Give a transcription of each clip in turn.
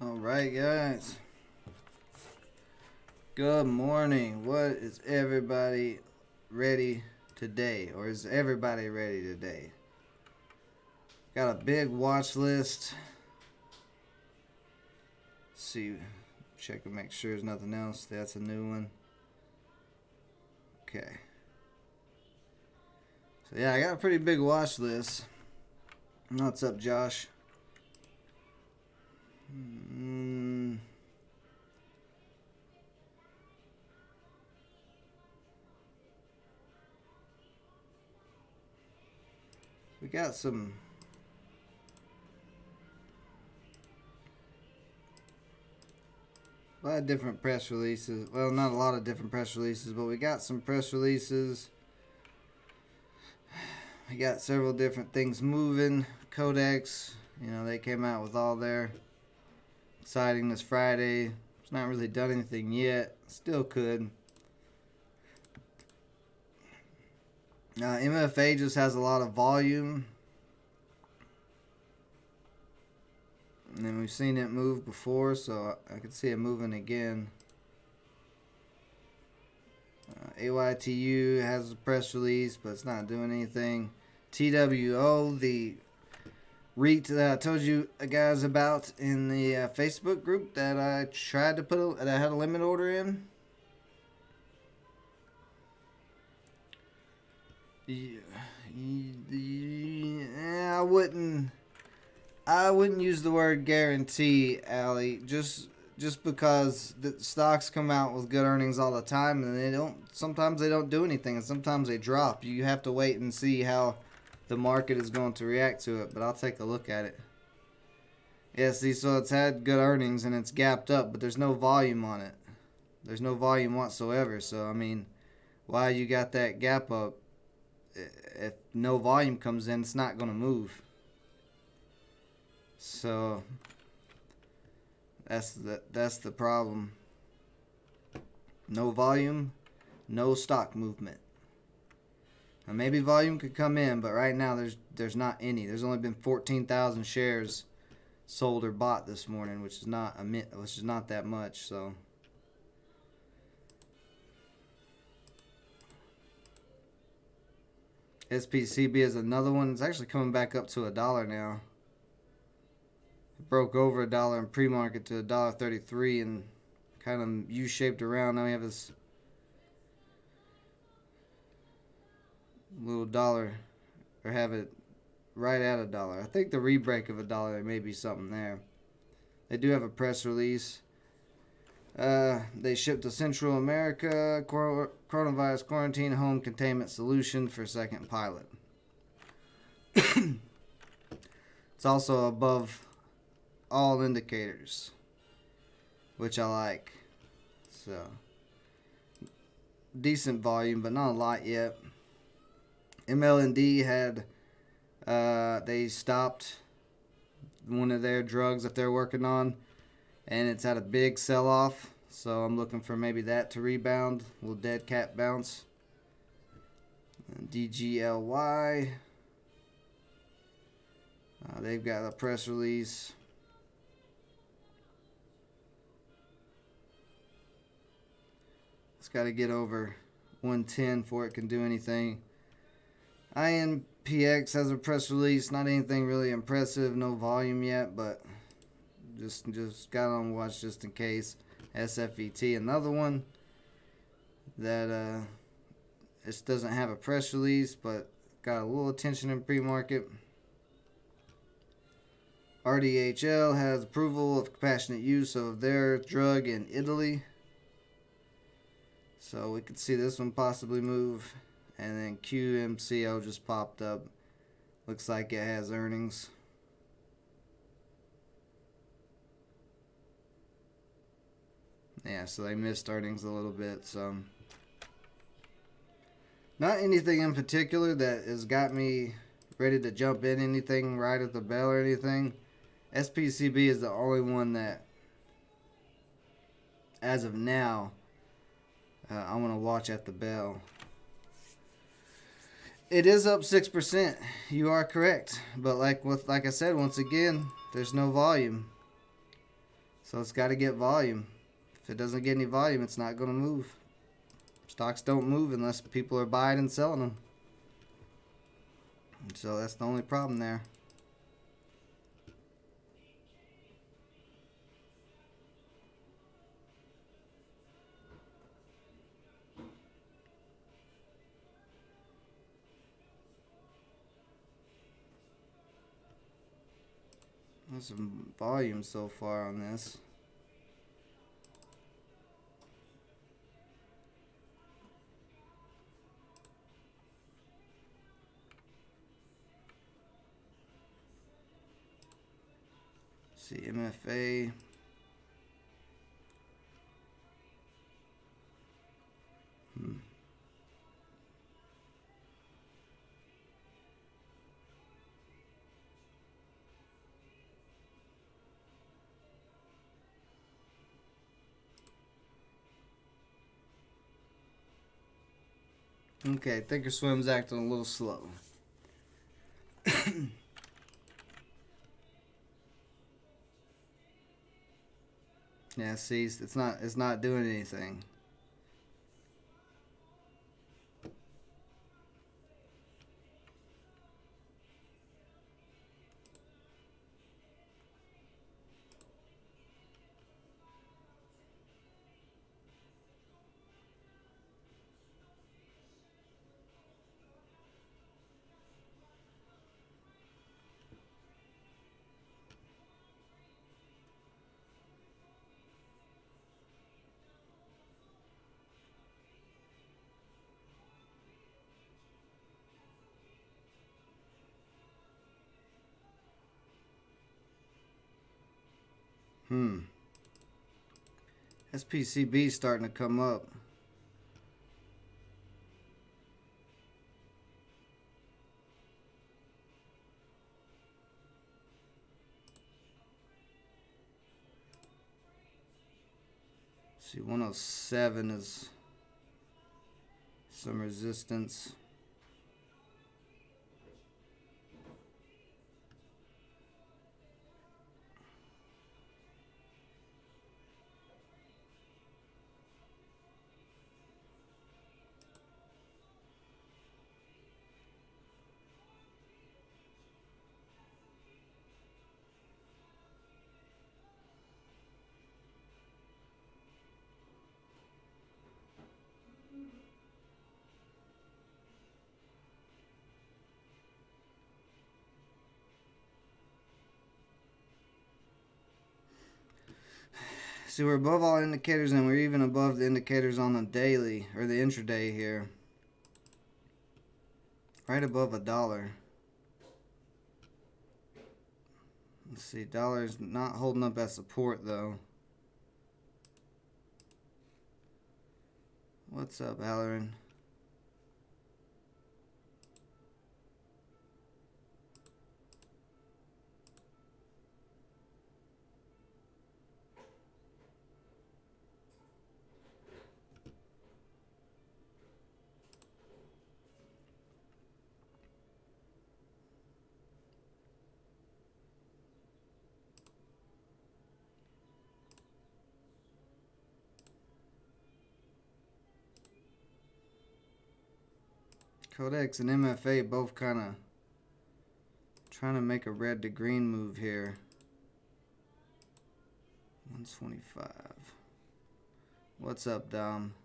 Alright, guys. Good morning. What is everybody ready today? Or is everybody ready today? Got a big watch list. See, check and make sure there's nothing else. That's a new one. Okay. So, yeah, I got a pretty big watch list. What's up, Josh? We got some a lot of different press releases. Well, not a lot of different press releases, but we got some press releases. We got several different things moving. Codex, they came out with all their exciting this Friday. It's not really done anything yet. Still could. MFA just has a lot of volume. And then we've seen it move before, so I could see it moving again. AYTU has a press release, but it's not doing anything. TWO, the REIT that I told you guys about in the Facebook group that I tried to that I had a limit order in. Yeah, I wouldn't use the word guarantee, Allie. Just because the stocks come out with good earnings all the time, and sometimes they don't do anything, and sometimes they drop. You have to wait and see how the market is going to react to it, but I'll take a look at it. Yeah, see, so it's had good earnings and it's gapped up, but there's no volume on it. There's no volume whatsoever. So, I mean, why you got that gap up? If no volume comes in, it's not going to move. So, that's the problem. No volume, no stock movement. Now maybe volume could come in, but right now there's not any. There's only been 14,000 shares sold or bought this morning, which is not that much. So SPCB is another one. It's actually coming back up to $1 now. It broke over $1 in pre-market to $1.33 and kind of U-shaped around. Now we have this little dollar, or have it right at $1. I think the rebreak of $1, there may be something there. They do have a press release. They shipped to Central America coronavirus quarantine home containment solution for second pilot. It's also above all indicators, which I like. So decent volume, but not a lot yet. MLND had they stopped one of their drugs that they're working on, and it's had a big sell-off. So I'm looking for maybe that to rebound. A little dead cat bounce. DGLY. They've got a press release. It's got to get over 110 before it can do anything. INPX has a press release. Not anything really impressive. No volume yet, but just got on watch just in case. SFET, another one that this doesn't have a press release, but got a little attention in pre-market. RDHL has approval of compassionate use of their drug in Italy. So we could see this one possibly move. And then QMCO just popped up. Looks like it has earnings. Yeah, so they missed earnings a little bit. So not anything in particular that has got me ready to jump in anything right at the bell or anything. SPCB is the only one that, as of now, I want to watch at the bell. It is up 6%. You are correct, but like I said, once again, there's no volume. So it's got to get volume. If it doesn't get any volume, it's not going to move. Stocks don't move unless people are buying and selling them. And so that's the only problem there. There's some volume so far on this. See, MFA. Okay, Thinkorswim's acting a little slow. Yeah, see, it's not doing anything. SPCB starting to come up. See, 107 is some resistance. See, we're above all indicators, and we're even above the indicators on the daily, or the intraday here. Right above $1. Let's see, dollar's not holding up as support, though. What's up, Halloran? Codex and MFA both kind of trying to make a red to green move here. 125. What's up, Dom?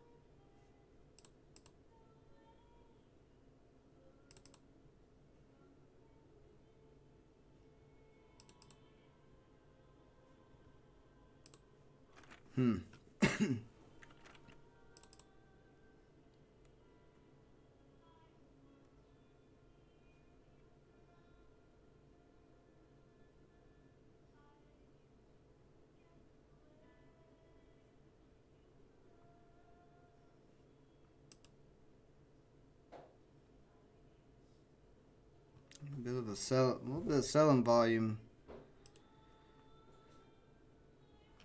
A little bit of selling volume.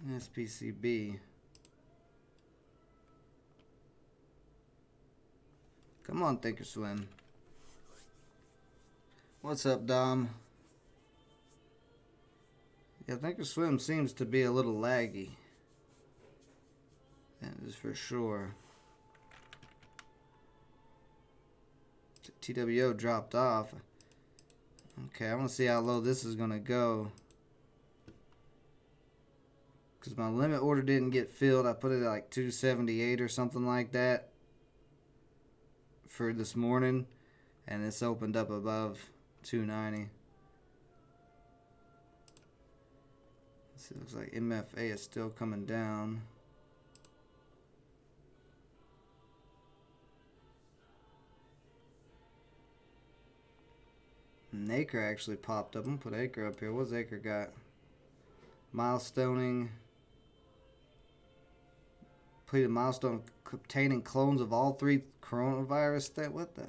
SPCB. Come on, Thinkorswim. What's up, Dom? Yeah, Thinkorswim seems to be a little laggy. That is for sure. TWO dropped off. Okay, I want to see how low this is going to go. Because my limit order didn't get filled. I put it at like 278 or something like that for this morning. And it's opened up above 290. So it looks like MFA is still coming down. And Acre actually popped up. I'm going to put Acre up here. What's Acre got? Milestoning. Completed milestone obtaining clones of all 3 coronavirus. What the?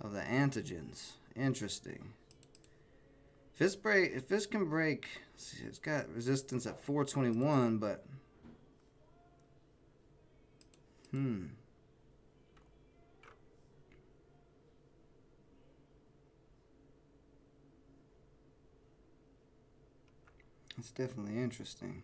Of the antigens. Interesting. If this can break, see, it's got resistance at 421, but it's definitely interesting.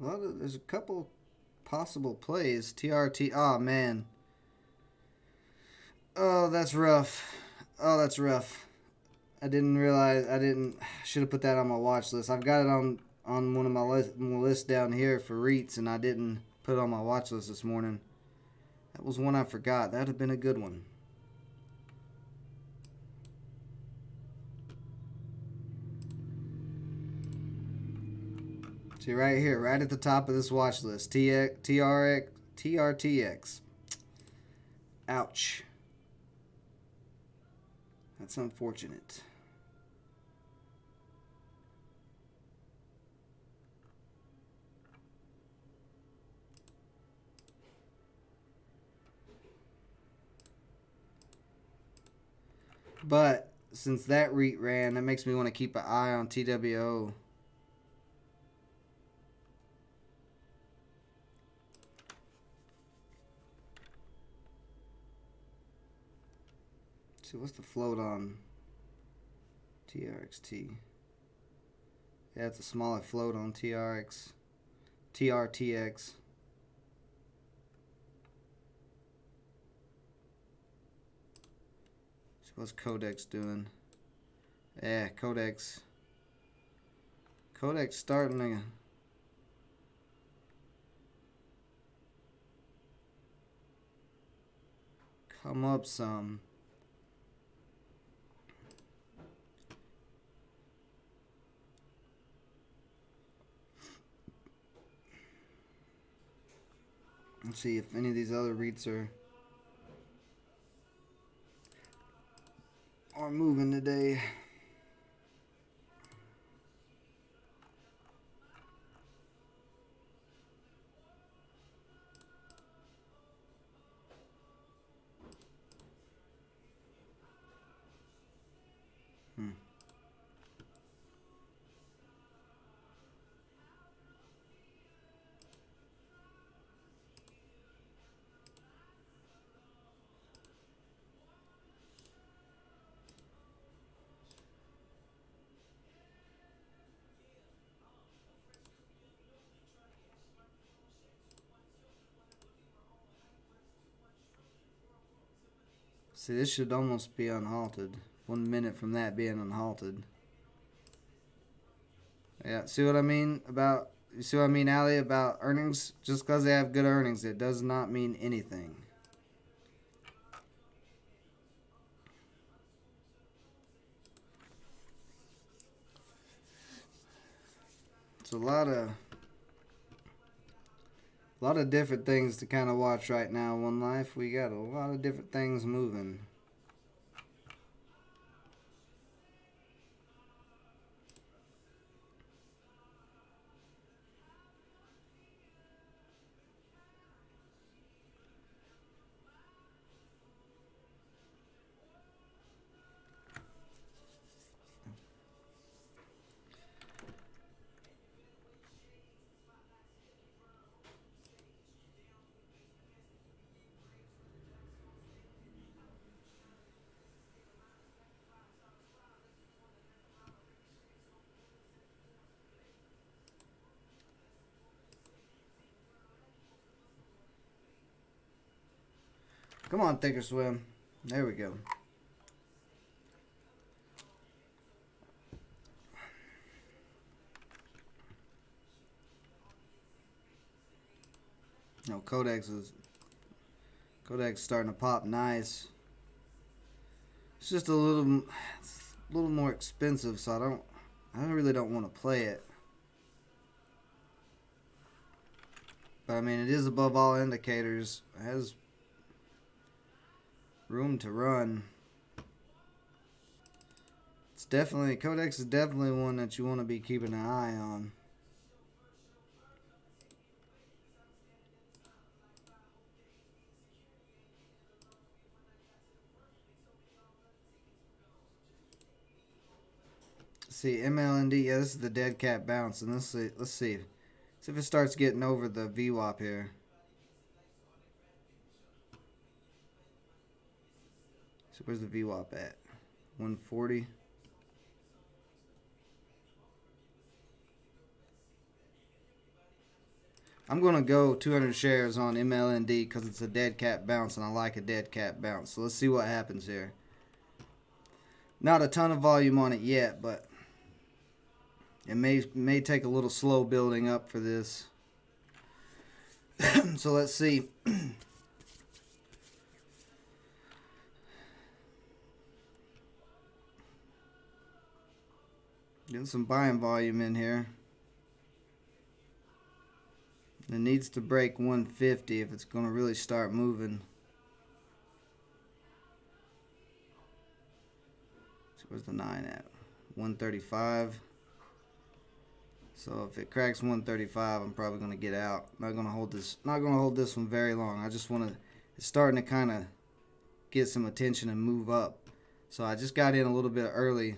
Well, there's a couple possible plays. TRT. Oh, man. Oh, that's rough. Oh, that's rough. I didn't realize. Should have put that on my watch list. I've got it on one of my list down here for REITs, and I didn't put it on my watch list this morning. That was one I forgot. That would have been a good one. See right here, right at the top of this watch list, TRTX. Ouch. That's unfortunate. But since that REIT ran, that makes me want to keep an eye on TWO. So what's the float on TRXT? Yeah, it's a smaller float on TRTX. So what's Codex doing? Yeah, Codex starting to come up some. Let's see if any of these other REITs are moving today. See, this should almost be unhalted. 1 minute from that being unhalted. Yeah, see what I mean about... You see what I mean, Ali, about earnings? Just because they have good earnings, it does not mean anything. It's a lot of different things to kind of watch right now. One Life, we got a lot of different things moving. Come on, Thinkorswim. There we go. No, Codex starting to pop nice. It's just a little more expensive, so I really don't want to play it. But I mean, it is above all indicators. It has room to run. It's definitely, Codex is definitely one that you want to be keeping an eye on. See, MLND, yeah, this is the dead cat bounce, and let's see if it starts getting over the VWAP here. So where's the VWAP at? 140. I'm going to go 200 shares on MLND because it's a dead cat bounce, and I like a dead cat bounce. So let's see what happens here. Not a ton of volume on it yet, but it may take a little slow building up for this. So let's see. Getting some buying volume in here. It needs to break 150 if it's going to really start moving. So where's the 9 at? 135. So if it cracks 135, I'm probably going to get out. Not going to hold this one very long. I just want to, it's starting to kind of get some attention and move up. So I just got in a little bit early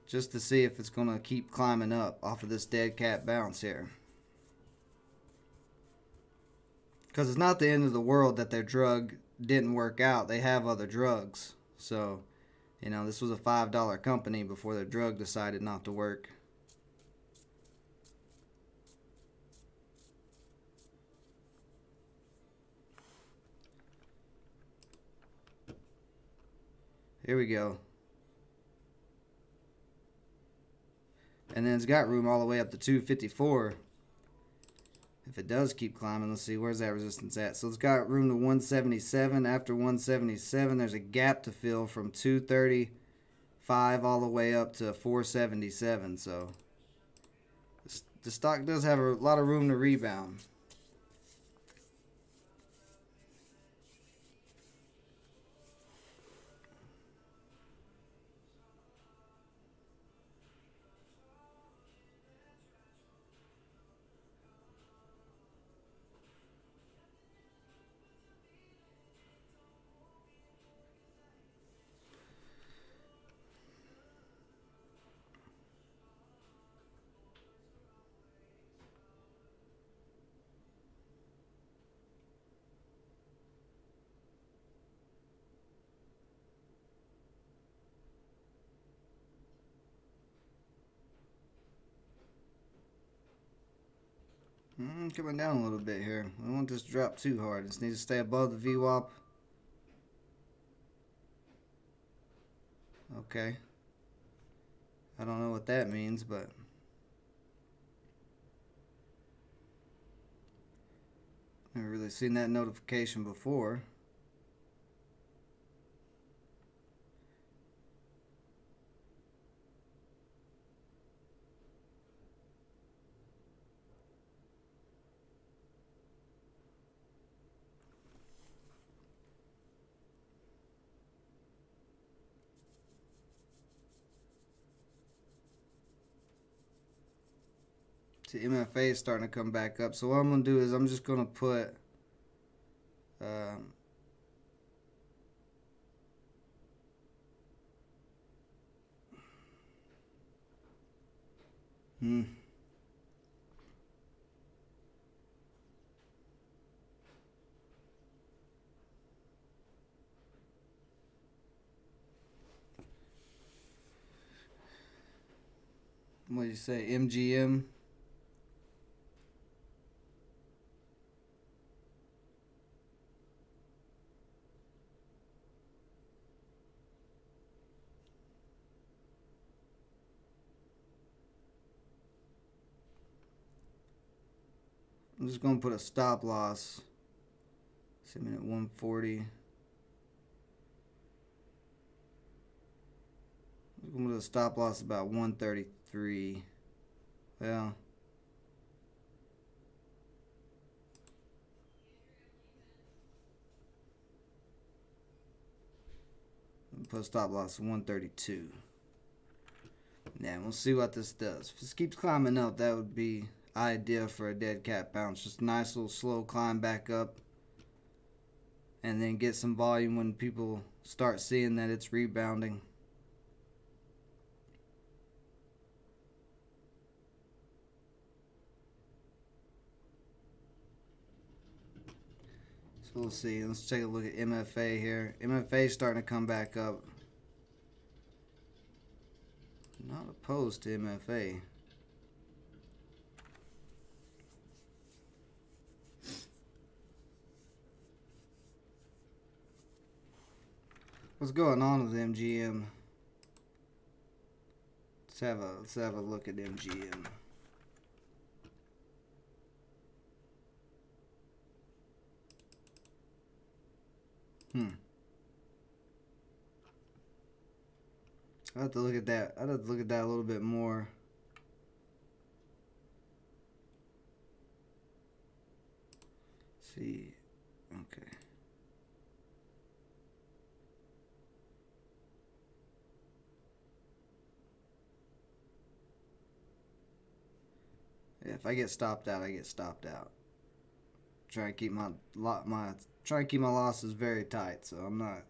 just to see if it's going to keep climbing up off of this dead cat bounce here. Because it's not the end of the world that their drug didn't work out. They have other drugs. So, you know, this was a $5 company before their drug decided not to work. Here we go. And then it's got room all the way up to 254. If it does keep climbing, let's see, where's that resistance at? So it's got room to 177. After 177, there's a gap to fill from 235 all the way up to 477. So the stock does have a lot of room to rebound. Coming down a little bit here. I don't want this to drop too hard. Just need to stay above the VWAP. Okay. I don't know what that means, but never really seen that notification before. See, MFA is starting to come back up. So what I'm going to do is I'm just going to put what do you say, MGM? I'm just gonna put a stop loss. See him at 140. I'm gonna put a stop loss about 133. Well, put a stop loss of 132. Yeah, we'll see what this does. If this keeps climbing up, that would be ideal for a dead cat bounce. Just a nice little slow climb back up, and then get some volume when people start seeing that it's rebounding. So we'll see. Let's take a look at MFA here. MFA is starting to come back up. Not opposed to MFA. What's going on with MGM? Let's have a look at MGM. I have to look at that. I'd have to look at that a little bit more. Let's see. Okay. Yeah, if I get stopped out, I get stopped out. Trying to keep my losses very tight, so I'm not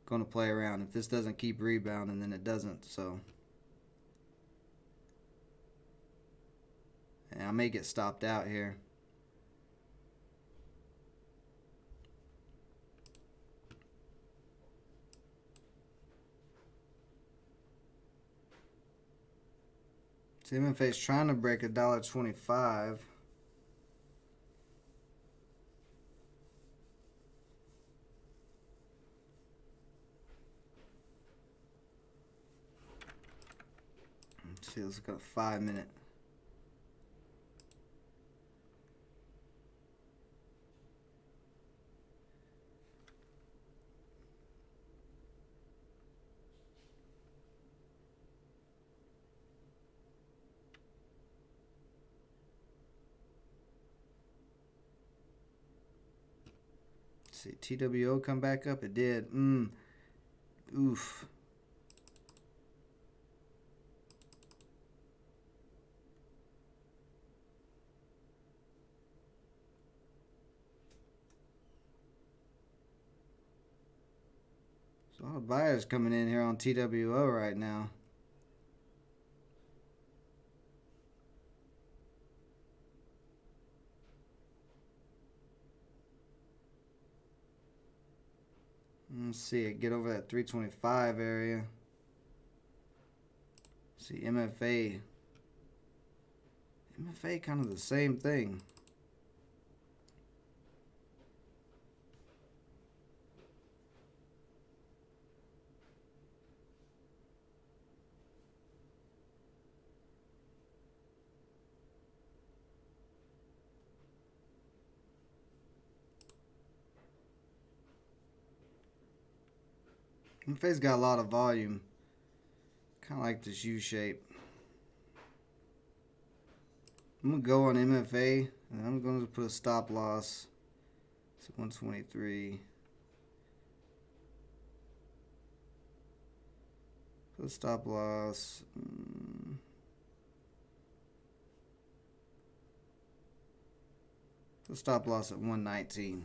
going to play around. If this doesn't keep rebounding, then it doesn't. So, and I may get stopped out here. MFA is trying to break $1.25. Let's see, let's go 5 minute. See, TWO come back up. It did. Oof. So a lot of buyers coming in here on TWO right now. Let's see it get over that 325 area. See MFA. MFA kind of the same thing. MFA's got a lot of volume. Kind of like this U shape. I'm going to go on MFA, and I'm going to put a stop loss. It's 123. Put a stop loss. Put a stop loss at 119.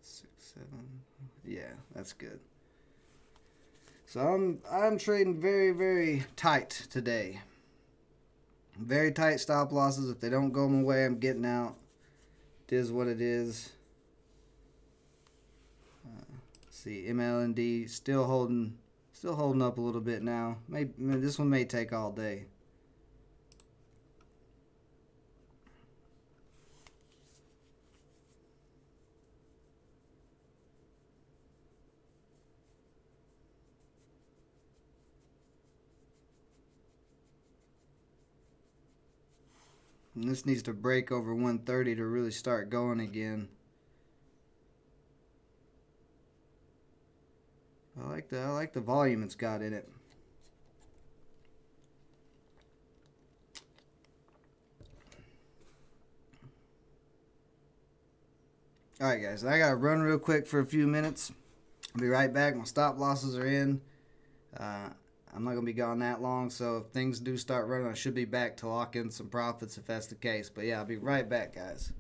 6, 7. Yeah, that's good. So I'm trading very, very tight today. Very tight stop losses. If they don't go my way, I'm getting out. It is what it is. See, MLND still holding up a little bit now. Maybe this one may take all day. And this needs to break over 130 to really start going again. I like the volume it's got in it. Alright guys, I gotta run real quick for a few minutes. I'll be right back. My stop losses are in. I'm not gonna be gone that long, so if things do start running, I should be back to lock in some profits if that's the case. But yeah, I'll be right back, guys.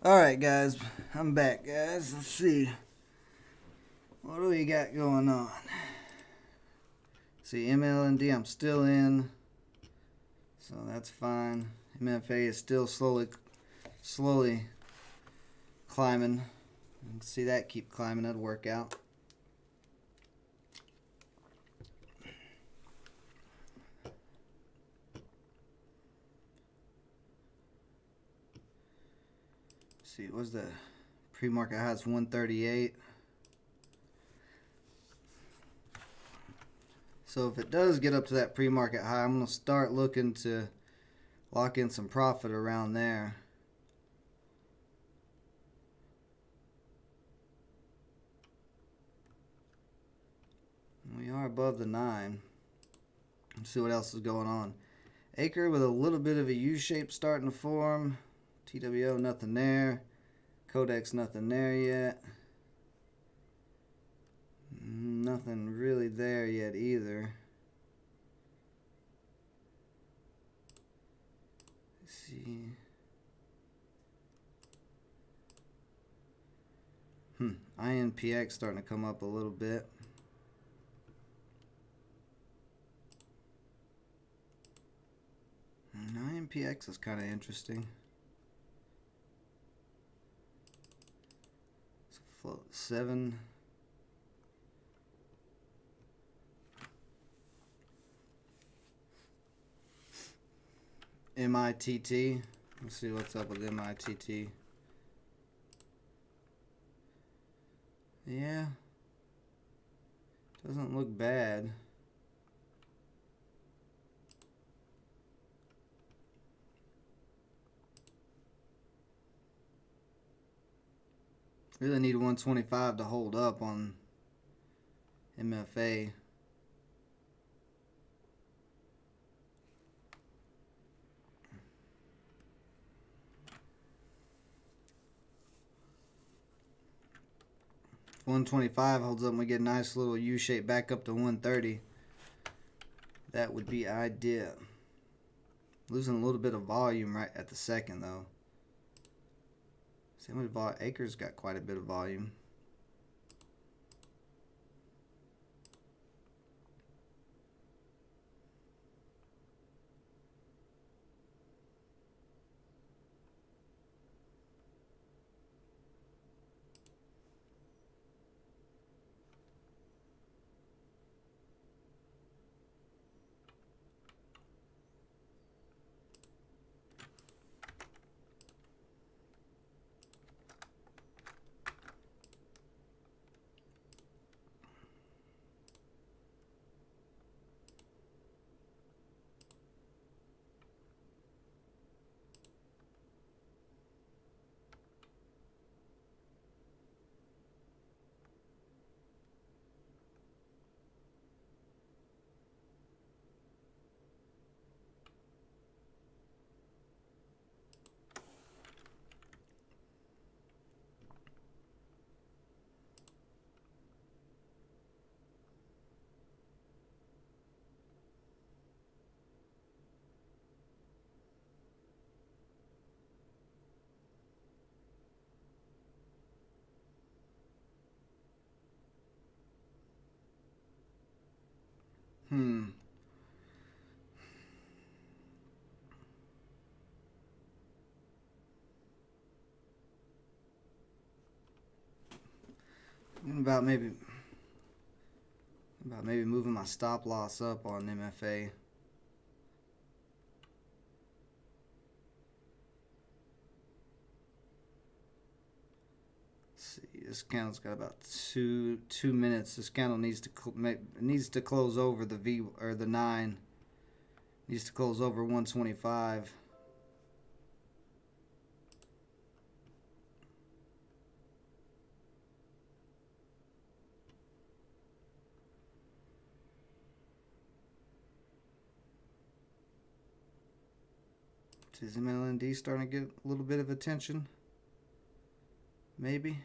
Alright, guys. I'm back, guys. Let's see. What do we got going on? See, MLND, I'm still in. So that's fine. MFA is still slowly climbing. You can see that keep climbing. That'd work out. See, what's the pre-market high? It's 138. So if it does get up to that pre-market high, I'm going to start looking to lock in some profit around there. We are above the 9. Let's see what else is going on. Acre with a little bit of a U-shape starting to form. TWO, nothing there. Codex, nothing there yet. Nothing really there yet either. Let's see. INPX starting to come up a little bit. INPX is kind of interesting. So float 7. MITT. Let's see what's up with MITT. Yeah. Doesn't look bad. Really need 125 to hold up on MFA. If 125 holds up and we get a nice little U-shape back up to 130. That would be ideal. Losing a little bit of volume right at the second though. Same with Acre's got quite a bit of volume. About maybe moving my stop loss up on MFA. Let's see, this candle's got about two minutes. This candle needs to close over the V or the 9. Needs to close over 125. Is MLND starting to get a little bit of attention? Maybe.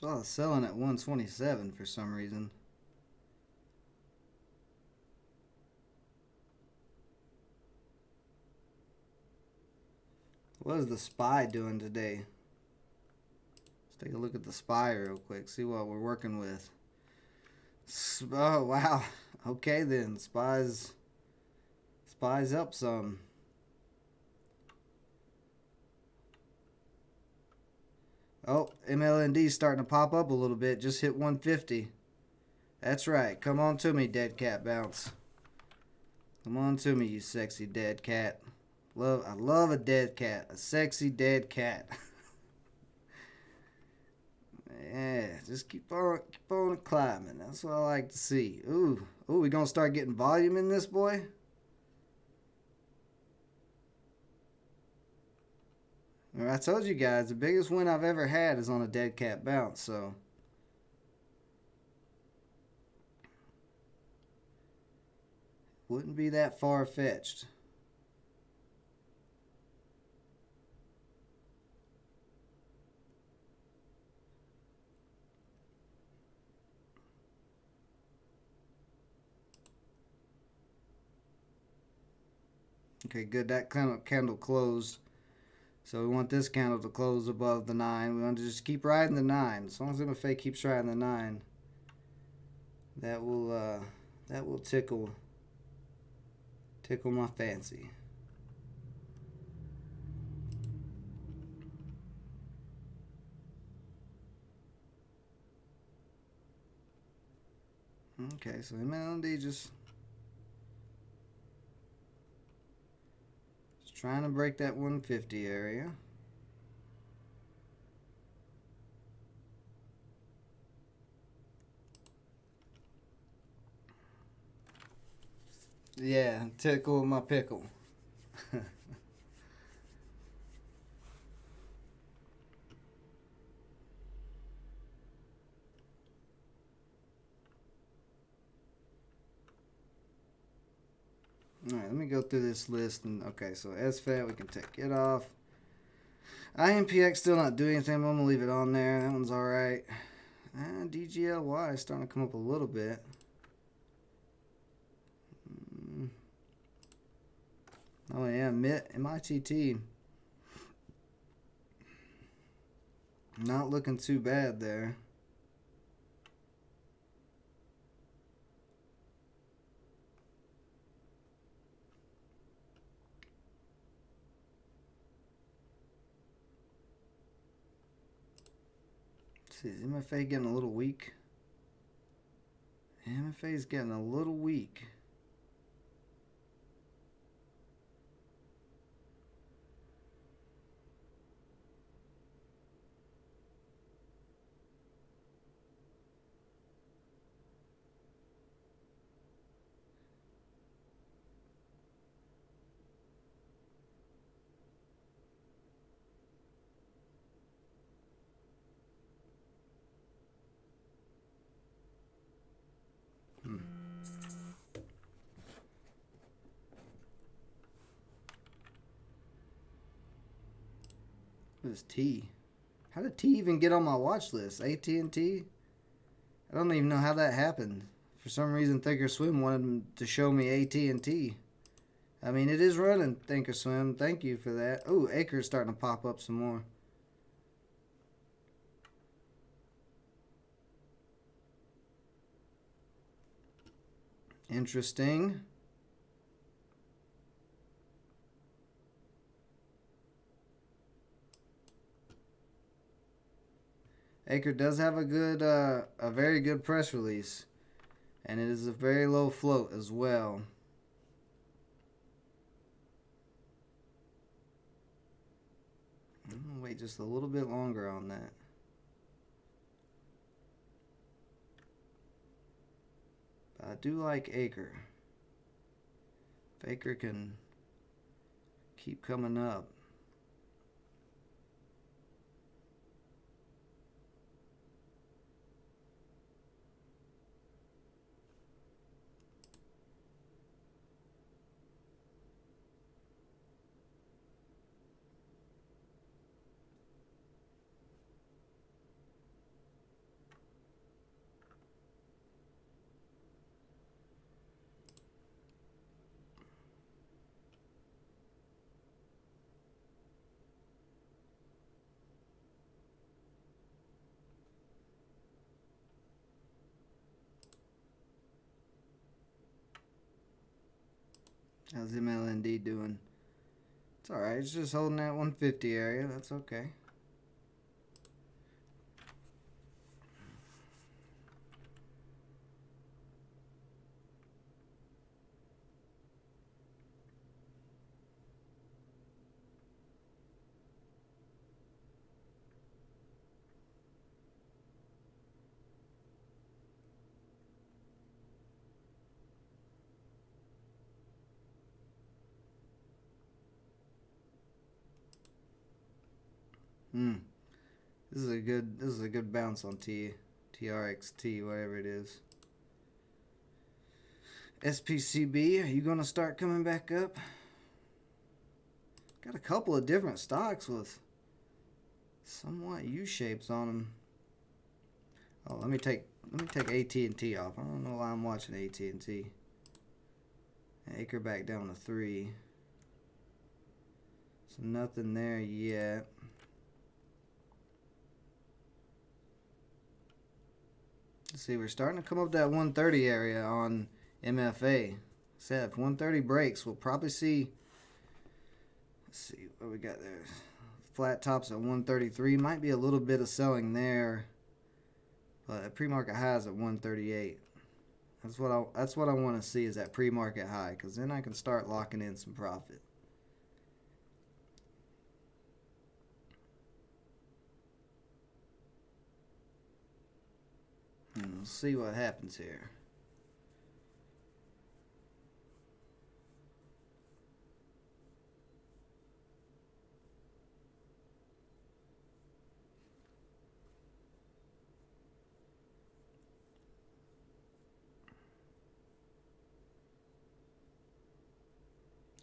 saw it selling at 127 for some reason. What is the SPY doing today? Let's take a look at the SPY real quick. See what we're working with. Oh, wow. Okay then. SPY's up some. Oh, MLND starting to pop up a little bit. Just hit 150. That's right. Come on to me, dead cat bounce. Come on to me, you sexy dead cat. I love a dead cat. A sexy dead cat. Yeah, just keep on climbing. That's what I like to see. Ooh, we gonna start getting volume in this boy? I told you guys, the biggest win I've ever had is on a dead cat bounce, so. Wouldn't be that far-fetched. Okay, good. That candle closed. So we want this candle to close above the 9. We want to just keep riding the 9. As long as MFA keeps riding the 9, that will tickle my fancy. Okay, so MLND just trying to break that 150 area. Yeah, tickle my pickle. Alright, let me go through this list. And okay, so SFAT, we can take it off. IMPX still not doing anything, but I'm going to leave it on there. That one's alright. DGLY is starting to come up a little bit. Oh yeah, MITT. Not looking too bad there. See, is MFA getting a little weak? MFA is getting a little weak. What is T? How did T even get on my watch list? AT&T? I don't even know how that happened. For some reason, Thinkorswim wanted to show me AT&T. I mean, it is running, Thinkorswim. Thank you for that. Oh, Acre's starting to pop up some more. Interesting. Acre does have a very good press release, and it is a very low float as well. I'm gonna wait just a little bit longer on that. But I do like Acre. If Acre can keep coming up. How's MLND doing? It's alright. It's just holding that 150 area. That's okay. This is a good bounce on TRXT, whatever it is. SPCB, are you gonna start coming back up? Got a couple of different stocks with somewhat U-shapes on them. Oh, let me take AT&T off. I don't know why I'm watching AT&T. Acre back down to 3. So nothing there yet. Let's see, we're starting to come up that 130 area on MFA. Said if 130 breaks, we'll probably see. Let's see what we got there. Flat tops at 133. Might be a little bit of selling there, but pre-market high is at 138. That's what I want to see, is that pre-market high, because then I can start locking in some profit. We'll see what happens here.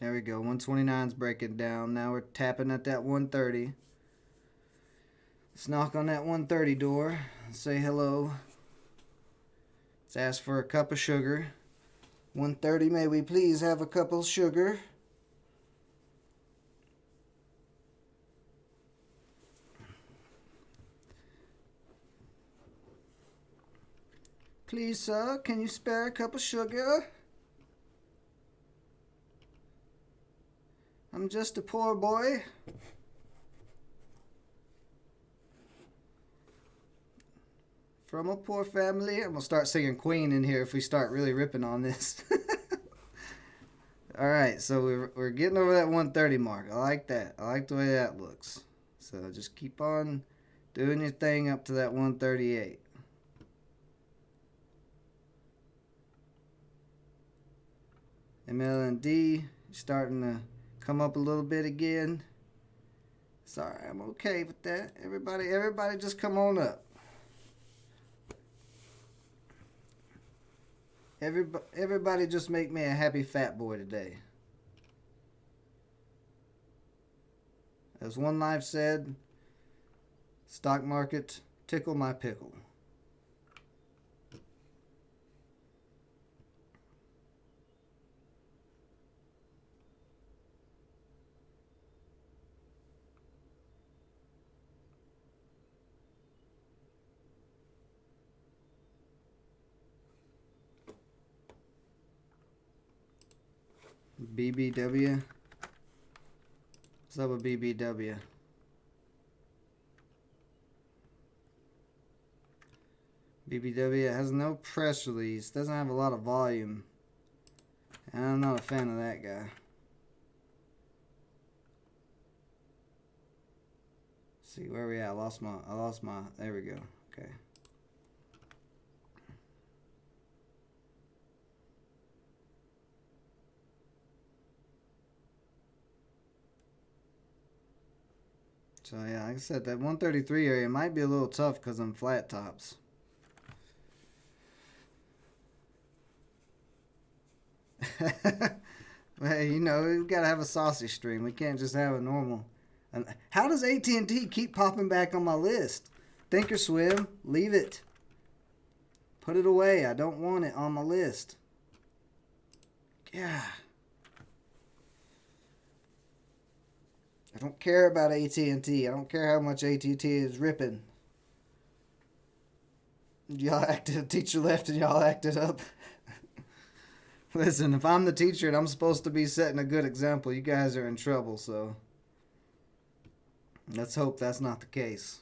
There we go. 129's breaking down. Now we're tapping at that 130. Let's knock on that 130 door. Say hello. Let's ask for a cup of sugar. 130, may we please have a cup of sugar? Please, sir, can you spare a cup of sugar? I'm just a poor boy. From a poor family. I'm going to start singing Queen in here if we start really ripping on this. Alright, so we're getting over that 130 mark. I like that. I like the way that looks. So just keep on doing your thing up to that 138. MLND starting to come up a little bit again. Sorry, I'm okay with that. Everybody just come on up. Everybody just make me a happy fat boy today. As One Life said, stock market, tickle my pickle. BBW. What's up with BBW? BBW has no press release. Doesn't have a lot of volume. And I'm not a fan of that guy. Let's see where we at. I lost my. There we go. Okay. So yeah, like I said, that 133 area might be a little tough because I'm flat tops. Well, you know, we gotta have a sausage stream. We can't just have a normal. How does AT&T keep popping back on my list? Thinkorswim, leave it. Put it away. I don't want it on my list. Yeah. I don't care about AT&T. I don't care how much AT&T is ripping. Y'all acted, teacher left and y'all acted up. Listen, if I'm the teacher and I'm supposed to be setting a good example, you guys are in trouble, so let's hope that's not the case.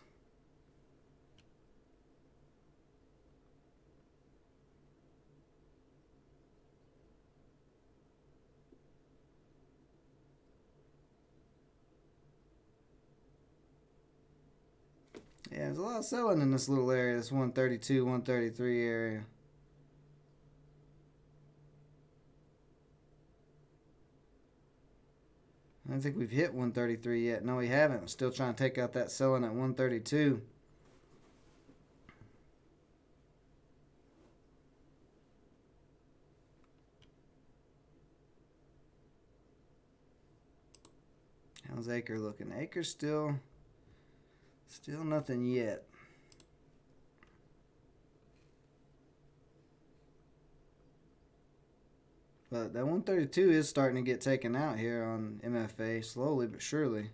Yeah, there's a lot of selling in this little area, this 132, 133 area. I don't think we've hit 133 yet. No, we haven't. I'm still trying to take out that selling at 132. How's Acre looking? Acre's still nothing yet. But that 132 is starting to get taken out here on MFA, slowly but surely.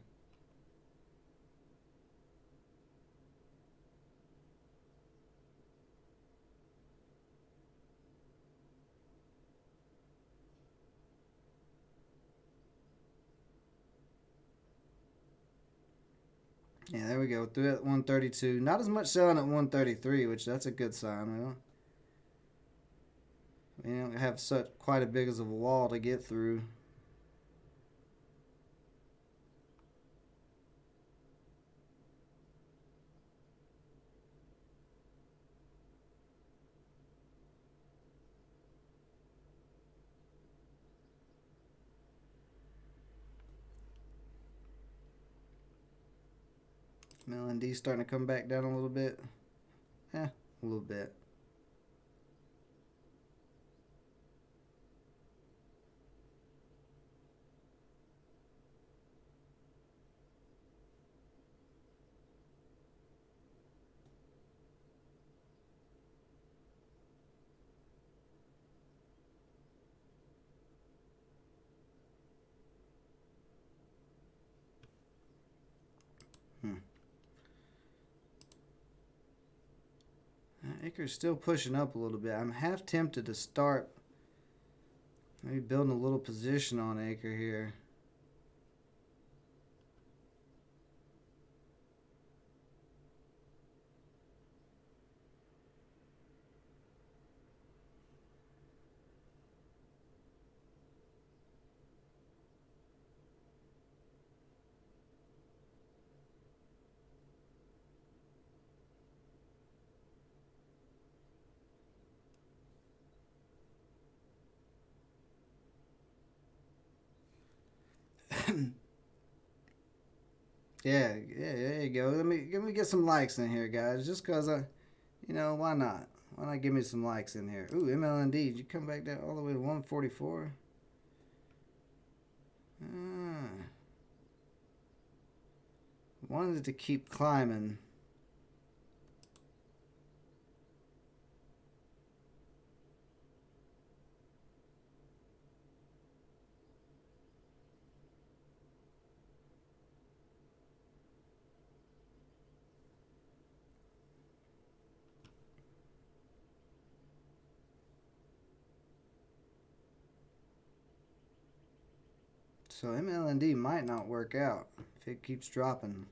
Yeah, there we go. Through at 132. Not as much selling at 133, which that's a good sign. We don't have such quite a big as of a wall to get through. MLND starting to come back down a little bit. A little bit. Acre's still pushing up a little bit. I'm half tempted to start maybe building a little position on Acre here. Yeah, there you go. Let me get some likes in here, guys. Just cause why not? Why not give me some likes in here? Ooh, MLND, did you come back down all the way to 144? Wanted to keep climbing. So MLND might not work out if it keeps dropping.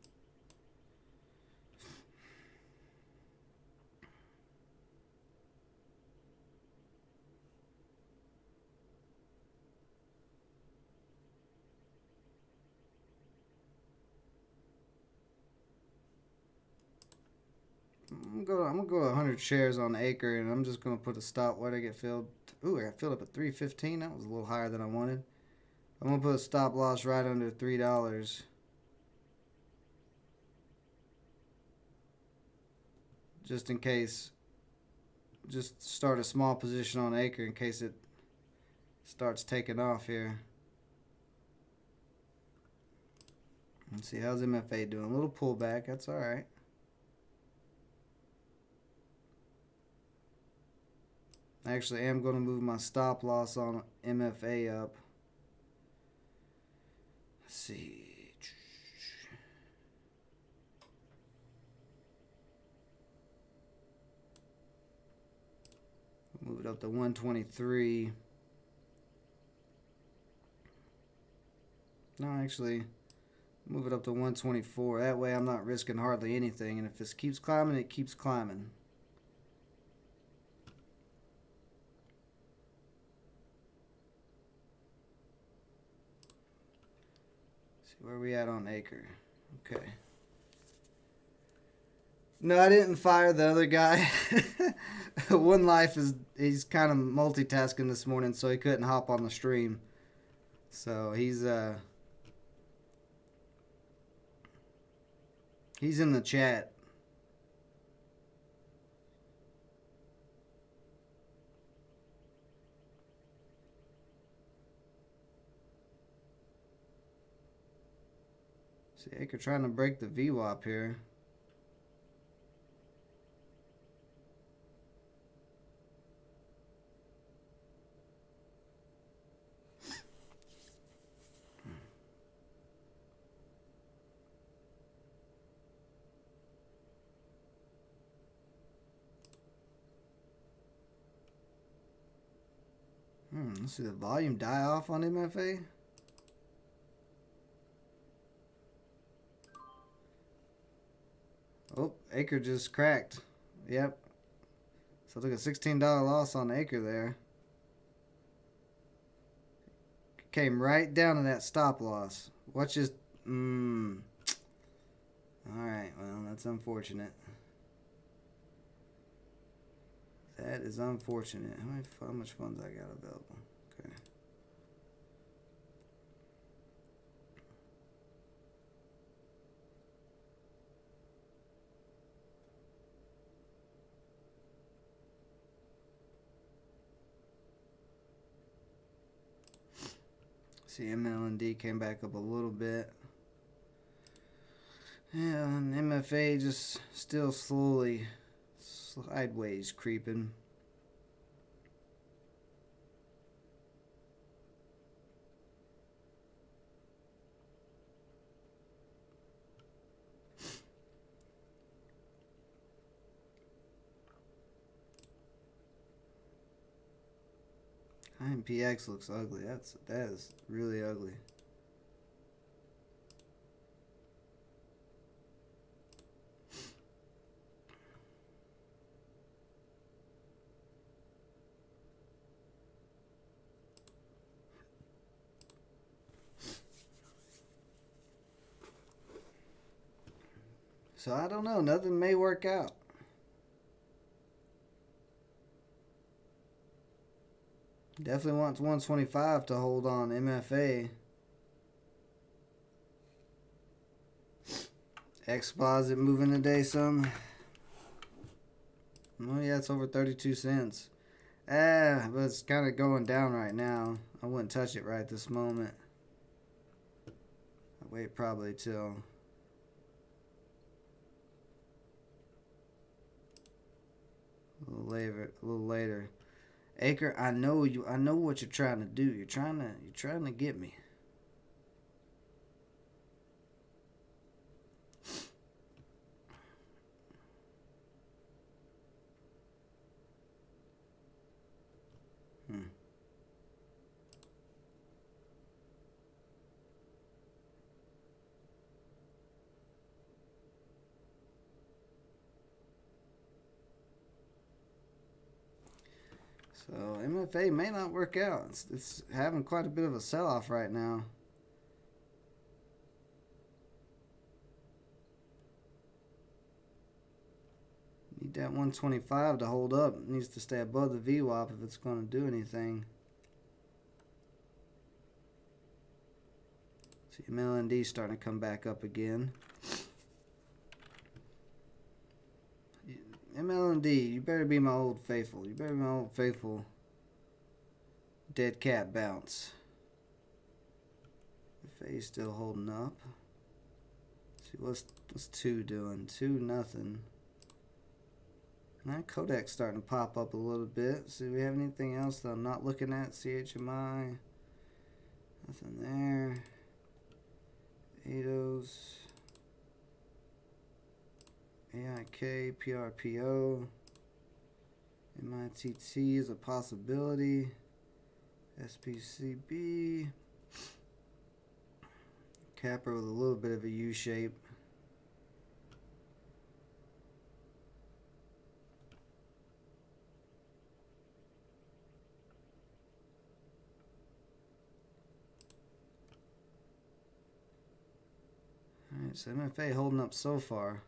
I'm gonna go 100 shares on Acre, and I'm just gonna put a stop. Where I get filled? Ooh, I got filled up at 315. That was a little higher than I wanted. I'm gonna put a stop loss right under $3. Just in case. Just start a small position on Acre in case it starts taking off here. Let's see, how's MFA doing? A little pullback, that's alright. Actually, I am going to move my stop loss on MFA up. Let's see. Move it up to 123. No, actually, move it up to 124. That way I'm not risking hardly anything. And if this keeps climbing, it keeps climbing. See where we at on Acre. Okay. No, I didn't fire the other guy. One Life he's kind of multitasking this morning, so he couldn't hop on the stream. So he's in the chat. See, Acre trying to break the VWAP here. Let's see the volume die off on MFA. Oh, Acre just cracked. Yep. So look at $16 loss on Acre there. Came right down to that stop loss. Watch this. Alright, well, that's unfortunate. That is unfortunate. How much funds I got available? Okay. See, MLND came back up a little bit. Yeah, and MFA just still slowly sideways creeping. IMPX looks ugly. That is really ugly. So I don't know. Nothing may work out. Definitely wants 125 to hold on MFA. Exposit moving today some. Oh yeah, it's over 32 cents. But it's kind of going down right now. I wouldn't touch it right this moment. I'd wait probably till a little later. Acre, I know what you're trying to do. You're trying to get me. So MFA may not work out. It's having quite a bit of a sell-off right now. Need that 125 to hold up. It needs to stay above the VWAP if it's going to do anything. See, MLND starting to come back up again. MLND, you better be my old faithful. You better be my old faithful dead cat bounce. The face still holding up. See, what's 2 doing? 2-0. Now Kodak's starting to pop up a little bit. See, we have anything else that I'm not looking at? CHMI. Nothing there. ADOS. AIK, PRPO. MITT is a possibility. SPCB. Capper with a little bit of a U shape. Alright, so MFA holding up so far.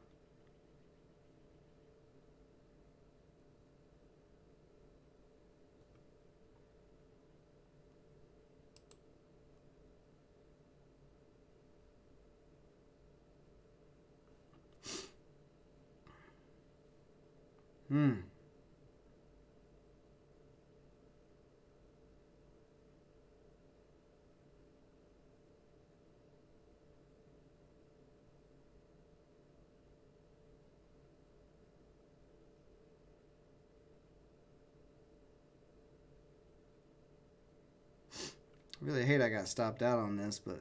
Really hate I got stopped out on this, but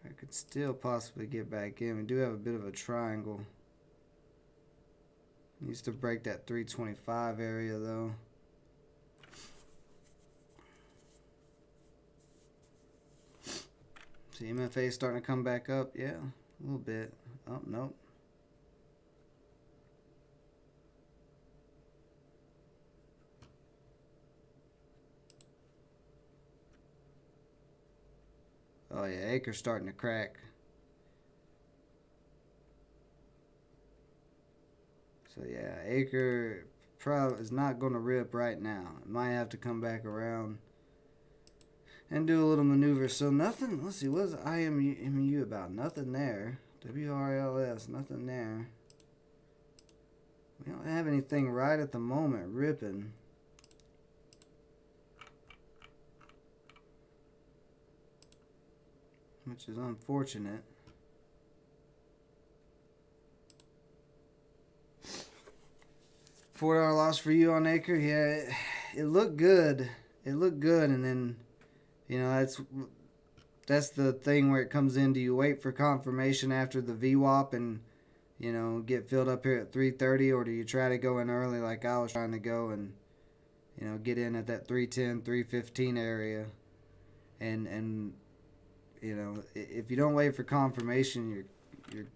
I could still possibly get back in. We do have a bit of a triangle. Needs to break that 325 area though. See MFA starting to come back up. Yeah, a little bit. Oh, nope. Oh yeah, Acre's starting to crack. So yeah, Acre probably is not going to rip right now. It might have to come back around and do a little maneuver. So nothing. Let's see. What's IMU about? Nothing there. WRLS. Nothing there. We don't have anything right at the moment ripping. Which is unfortunate. $4 loss for you on Acre. Yeah, it looked good. It looked good, and then, you know, that's the thing where it comes in. Do you wait for confirmation after the VWAP and, you know, get filled up here at 3:30, or do you try to go in early like I was trying to go and, you know, get in at that 3:10, 3:15 area, and you know, if you don't wait for confirmation, you're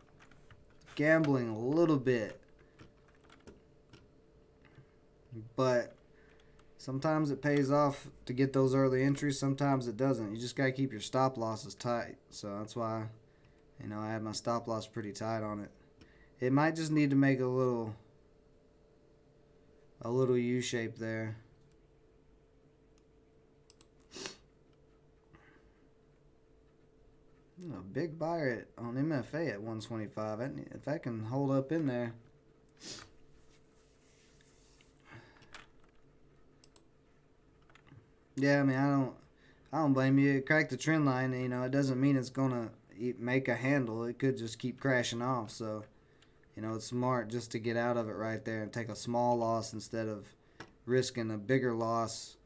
gambling a little bit. But sometimes it pays off to get those early entries. Sometimes it doesn't. You just got to keep your stop losses tight. So that's why, you know, I had my stop loss pretty tight on it. It might just need to make a little U shape there. A big buyer on MFA at 125. If that can hold up in there. Yeah, I mean, I don't blame you. It cracked the trend line. You know, it doesn't mean it's gonna make a handle. It could just keep crashing off. So, you know, it's smart just to get out of it right there and take a small loss instead of risking a bigger loss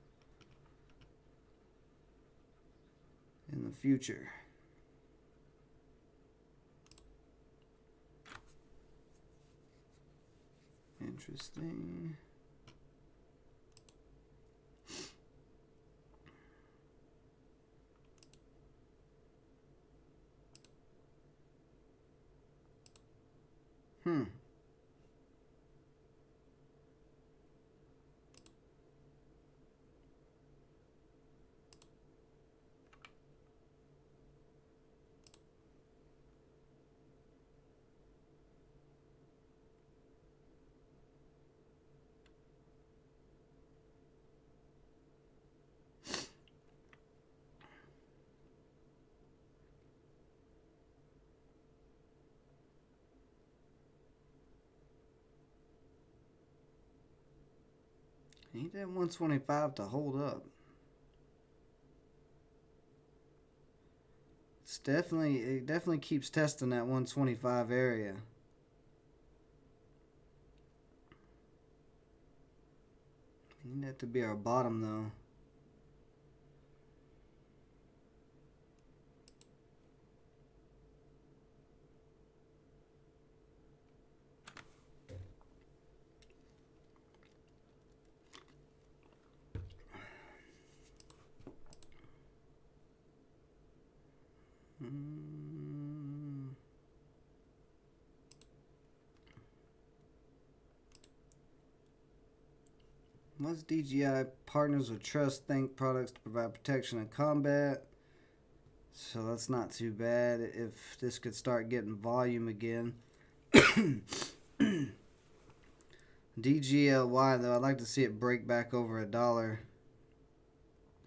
in the future. Interesting. Need that 125 to hold up. It definitely keeps testing that 125 area. Need that to be our bottom though. What's DJI partners with Trust Think products to provide protection in combat? So that's not too bad if this could start getting volume again. DGLY though, I'd like to see it break back over $1.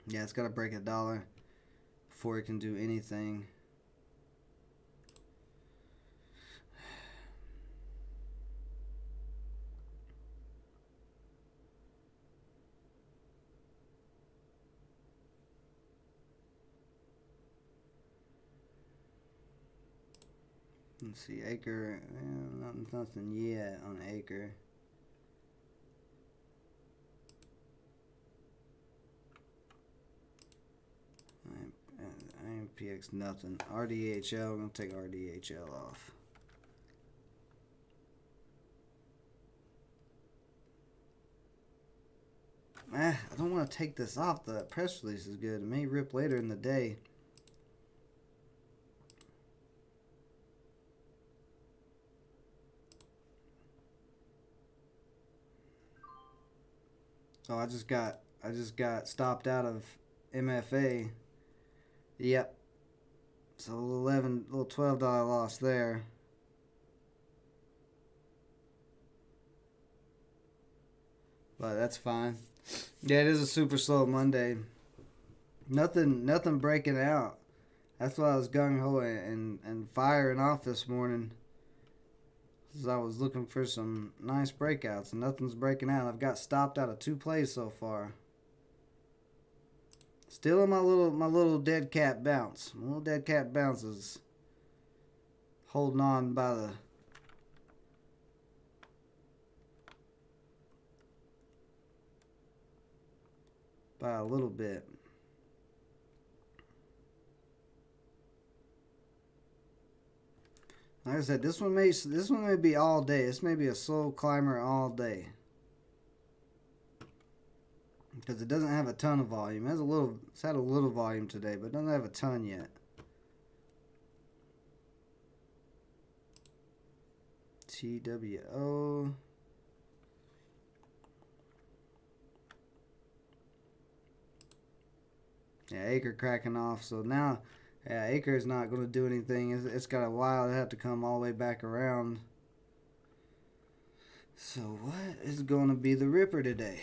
Yeah, it's got to break $1 before it can do anything. Let's see, Acre, nothing yet on Acre. IMPX, nothing. RDHL, I'm going to take RDHL off. I don't want to take this off. The press release is good. It may rip later in the day. Oh, I just got stopped out of MFA. Yep. So little $12 loss there. But that's fine. Yeah, it is a super slow Monday. Nothing breaking out. That's why I was gung ho and firing off this morning. Because I was looking for some nice breakouts and nothing's breaking out. I've got stopped out of 2 plays so far. Still in my little dead cat bounce. My little dead cat bounce is holding on by a little bit. Like I said, this one may be all day. This may be a slow climber all day. Because it doesn't have a ton of volume. It's had a little volume today, but it doesn't have a ton yet. TWO. Yeah, Acre cracking off. So now, yeah, Acre is not going to do anything. It's got a while to have to come all the way back around. So what is going to be the ripper today?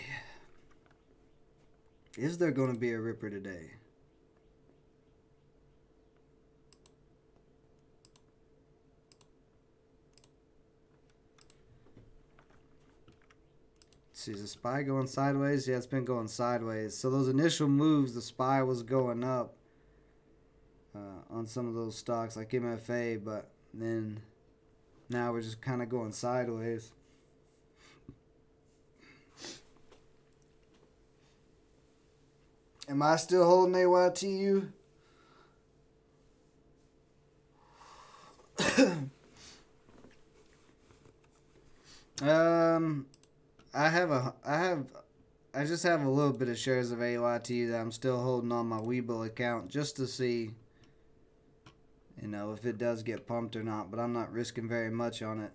Is there going to be a ripper today? Let's see, is the SPY going sideways? Yeah, it's been going sideways. So those initial moves, the SPY was going up on some of those stocks like MFA, but then now we're just kind of going sideways. Am I still holding AYTU? I just have a little bit of shares of AYTU that I'm still holding on my Webull account just to see, you know, if it does get pumped or not, but I'm not risking very much on it.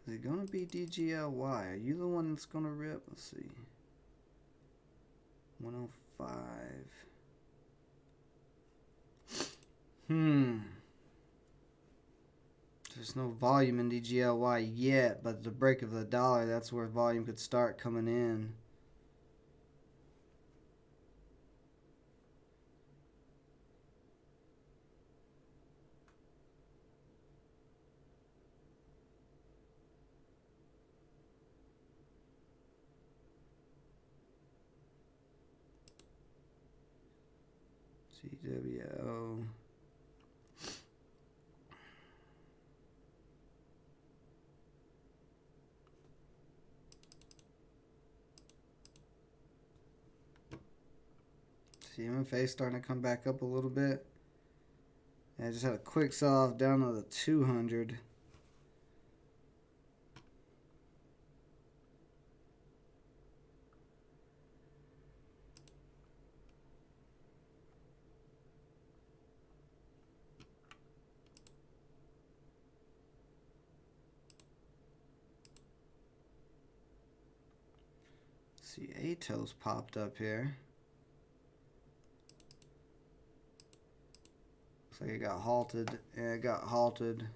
Is it going to be DGLY? Are you the one that's going to rip? Let's see. 105. There's no volume in DGLY yet, but at the break of $1, that's where volume could start coming in. CWO. MFA starting to come back up a little bit. I just had a quick sell off down to the 200. See, Atos popped up here. Looks like it got halted. Yeah, it got halted.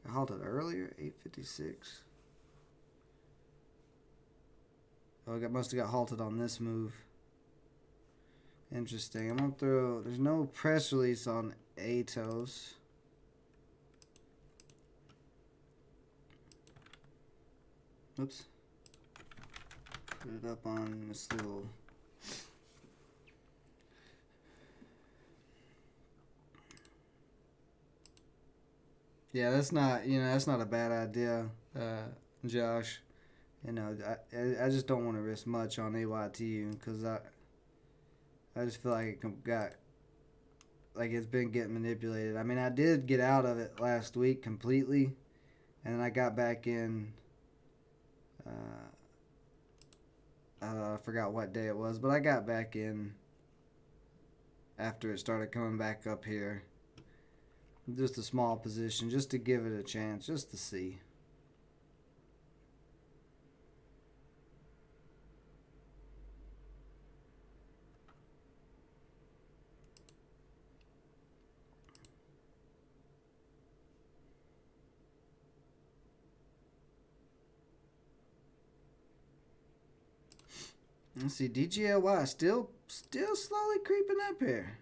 It halted earlier, 8:56. Oh, it must have got halted on this move. Interesting. I'm gonna throw. There's no press release on Atos. Oops. Put it up on this little. Yeah, that's not. That's not a bad idea, Josh. I just don't want to risk much on AYTU because I just feel like it got like it's been getting manipulated. I mean, I did get out of it last week completely, and then I got back in. I forgot what day it was, but I got back in after it started coming back up here. Just a small position, just to give it a chance, just to see. Let's see, DGLY still slowly creeping up here.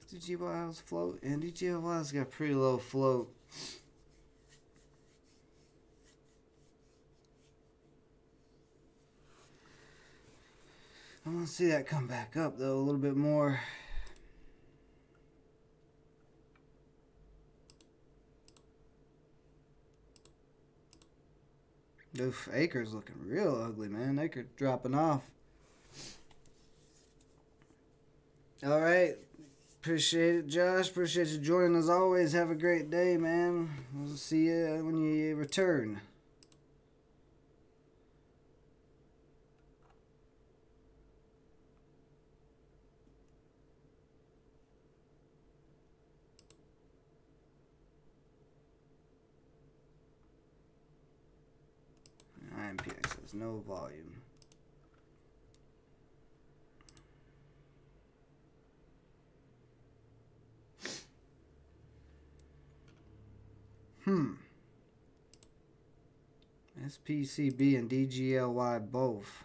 DGLY's float, and DGLY's got pretty low float. I want to see that come back up though a little bit more. Oof, Acre's looking real ugly, man. Acre dropping off. All right. Appreciate it, Josh. Appreciate you joining as always. Have a great day, man. We'll see you when you return. IMPX has no volume. SPCB and DGLY both.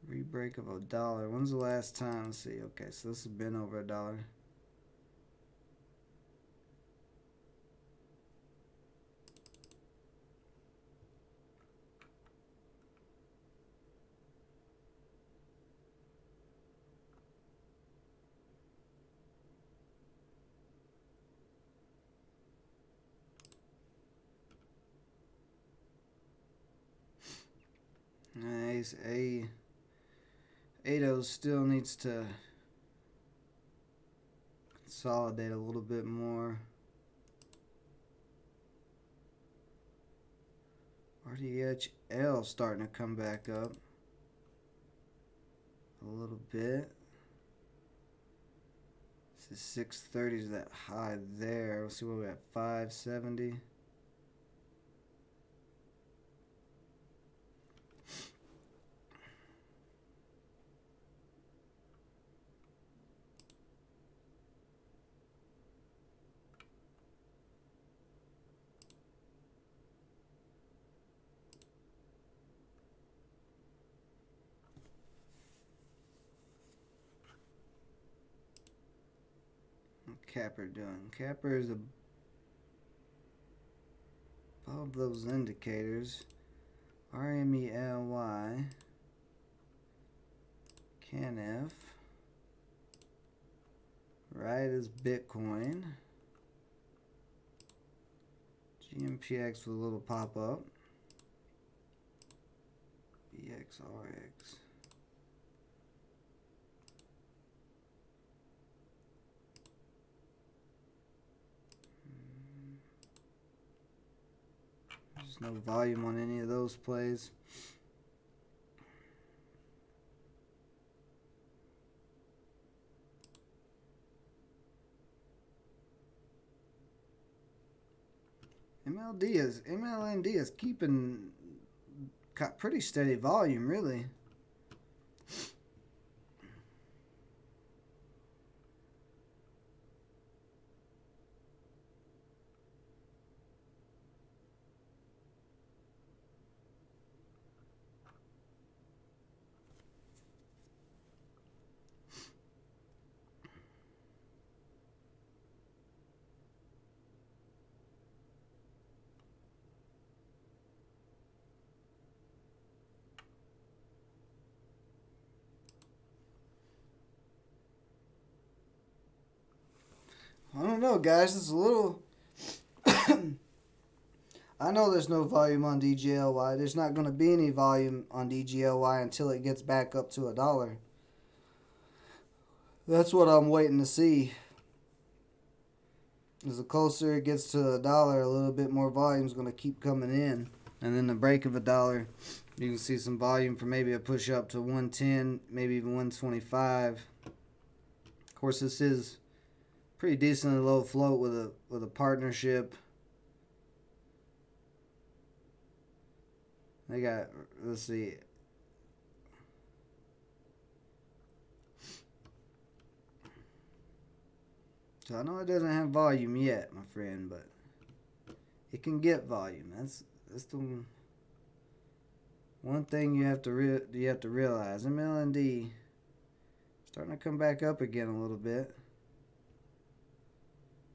Rebreak of $1. When's the last time? Let's see. Okay, so this has been over $1. Nice. Atos still needs to consolidate a little bit more. RDHL starting to come back up a little bit. This is 630 is that high there. Let's see what we're at, 570. Capper doing? Capper is above those indicators. RMELY. CANF. Right is Bitcoin. GMPX with a little pop up. BXRX. There's no volume on any of those plays. MLND is keeping got pretty steady volume, really. I don't know, guys. It's a little. I know there's no volume on DGLY. There's not going to be any volume on DGLY until it gets back up to $1. That's what I'm waiting to see. As the closer it gets to $1, a little bit more volume is going to keep coming in. And then the break of $1, you can see some volume for maybe a push up to 110, maybe even 125. Of course, this is pretty decently low float with a partnership. They got, let's see. So I know it doesn't have volume yet, my friend, but it can get volume. That's the one thing you have to realize. MLND starting to come back up again a little bit.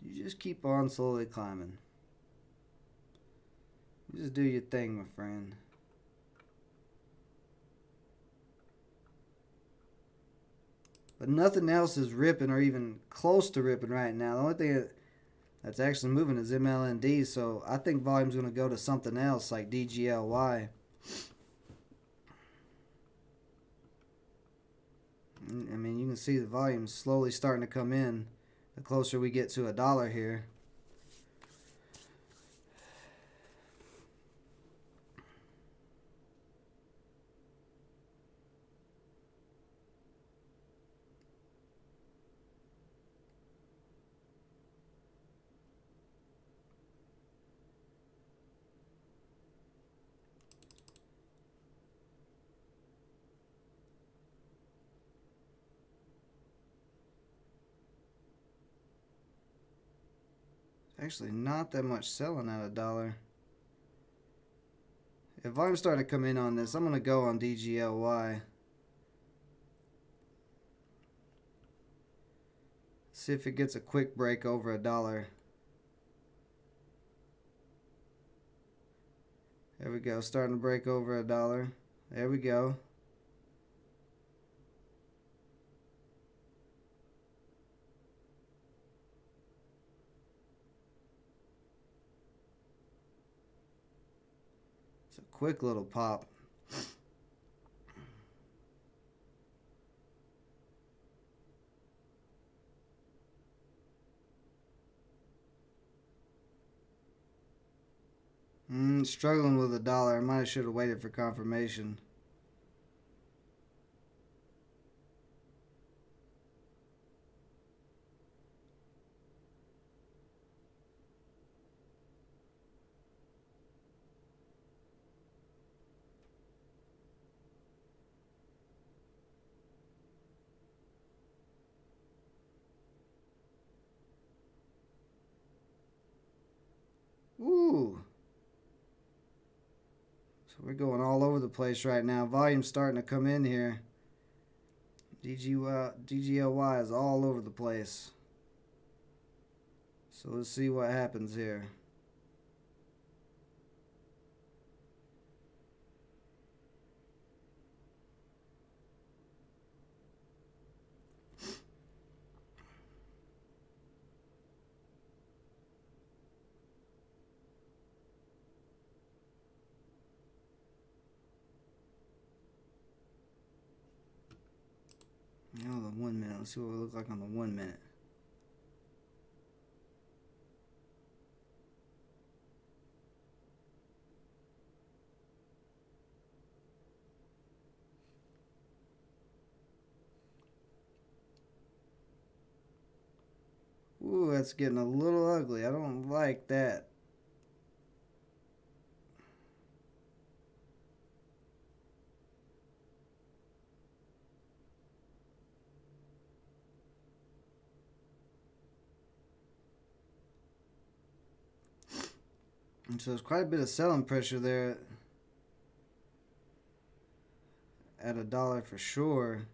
You just keep on slowly climbing. You just do your thing, my friend. But nothing else is ripping or even close to ripping right now. The only thing that's actually moving is MLND. So I think volume's going to go to something else like DGLY. I mean, you can see the volume slowly starting to come in the closer we get to $1 here. Actually, not that much selling at $1. If volume's starting to come in on this, I'm going to go on DGLY. See if it gets a quick break over $1. There we go, starting to break over $1. There we go. It's a quick little pop. Struggling with $1. I might have should have waited for confirmation. Ooh. So we're going all over the place right now. Volume's starting to come in here. DGLY is all over the place. So let's see what happens here. Now the 1 minute. Let's see what we look like on the 1 minute. Ooh, that's getting a little ugly. I don't like that. And so there's quite a bit of selling pressure there at a dollar for sure.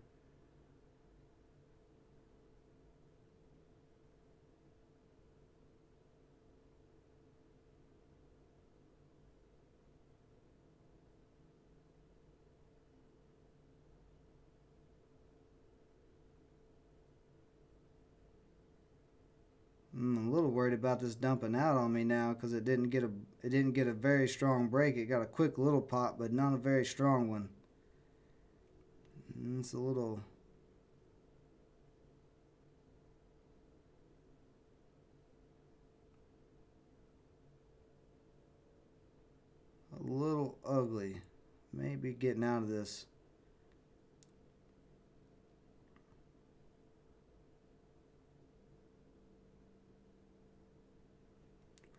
I'm a little worried about this dumping out on me now because it didn't get a very strong break. It got a quick little pop, but not a very strong one. It's a little ugly. Maybe getting out of this.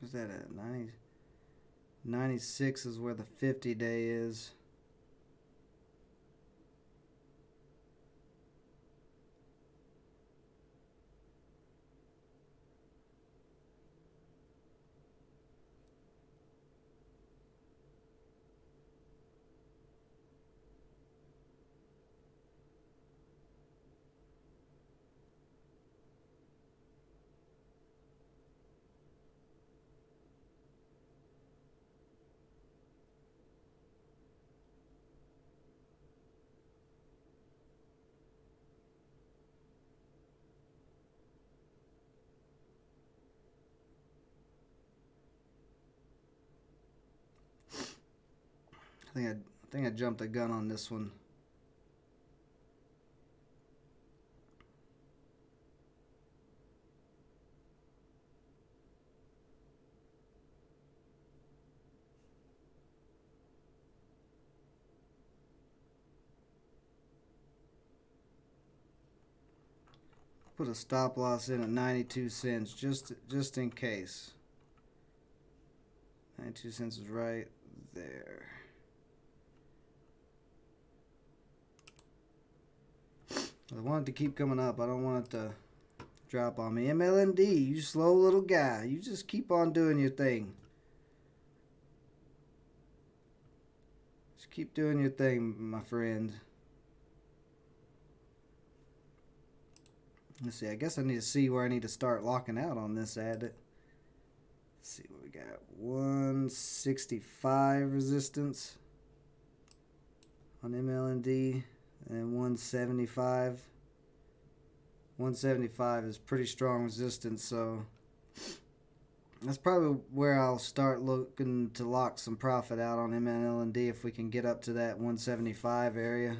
Where's that at? 96 is where the 50-day is. I think I jumped the gun on this one. Put a stop loss in at 92 cents just in case. 92 cents is right there. I want it to keep coming up. I don't want it to drop on me. MLND, you slow little guy. You just keep on doing your thing. Just keep doing your thing, my friend. Let's see. I guess I need to see where I need to start locking out on this ad. Let's see what we got. 165 resistance on MLND. And 175. 175 is pretty strong resistance, so that's probably where I'll start looking to lock some profit out on MLND if we can get up to that 175 area.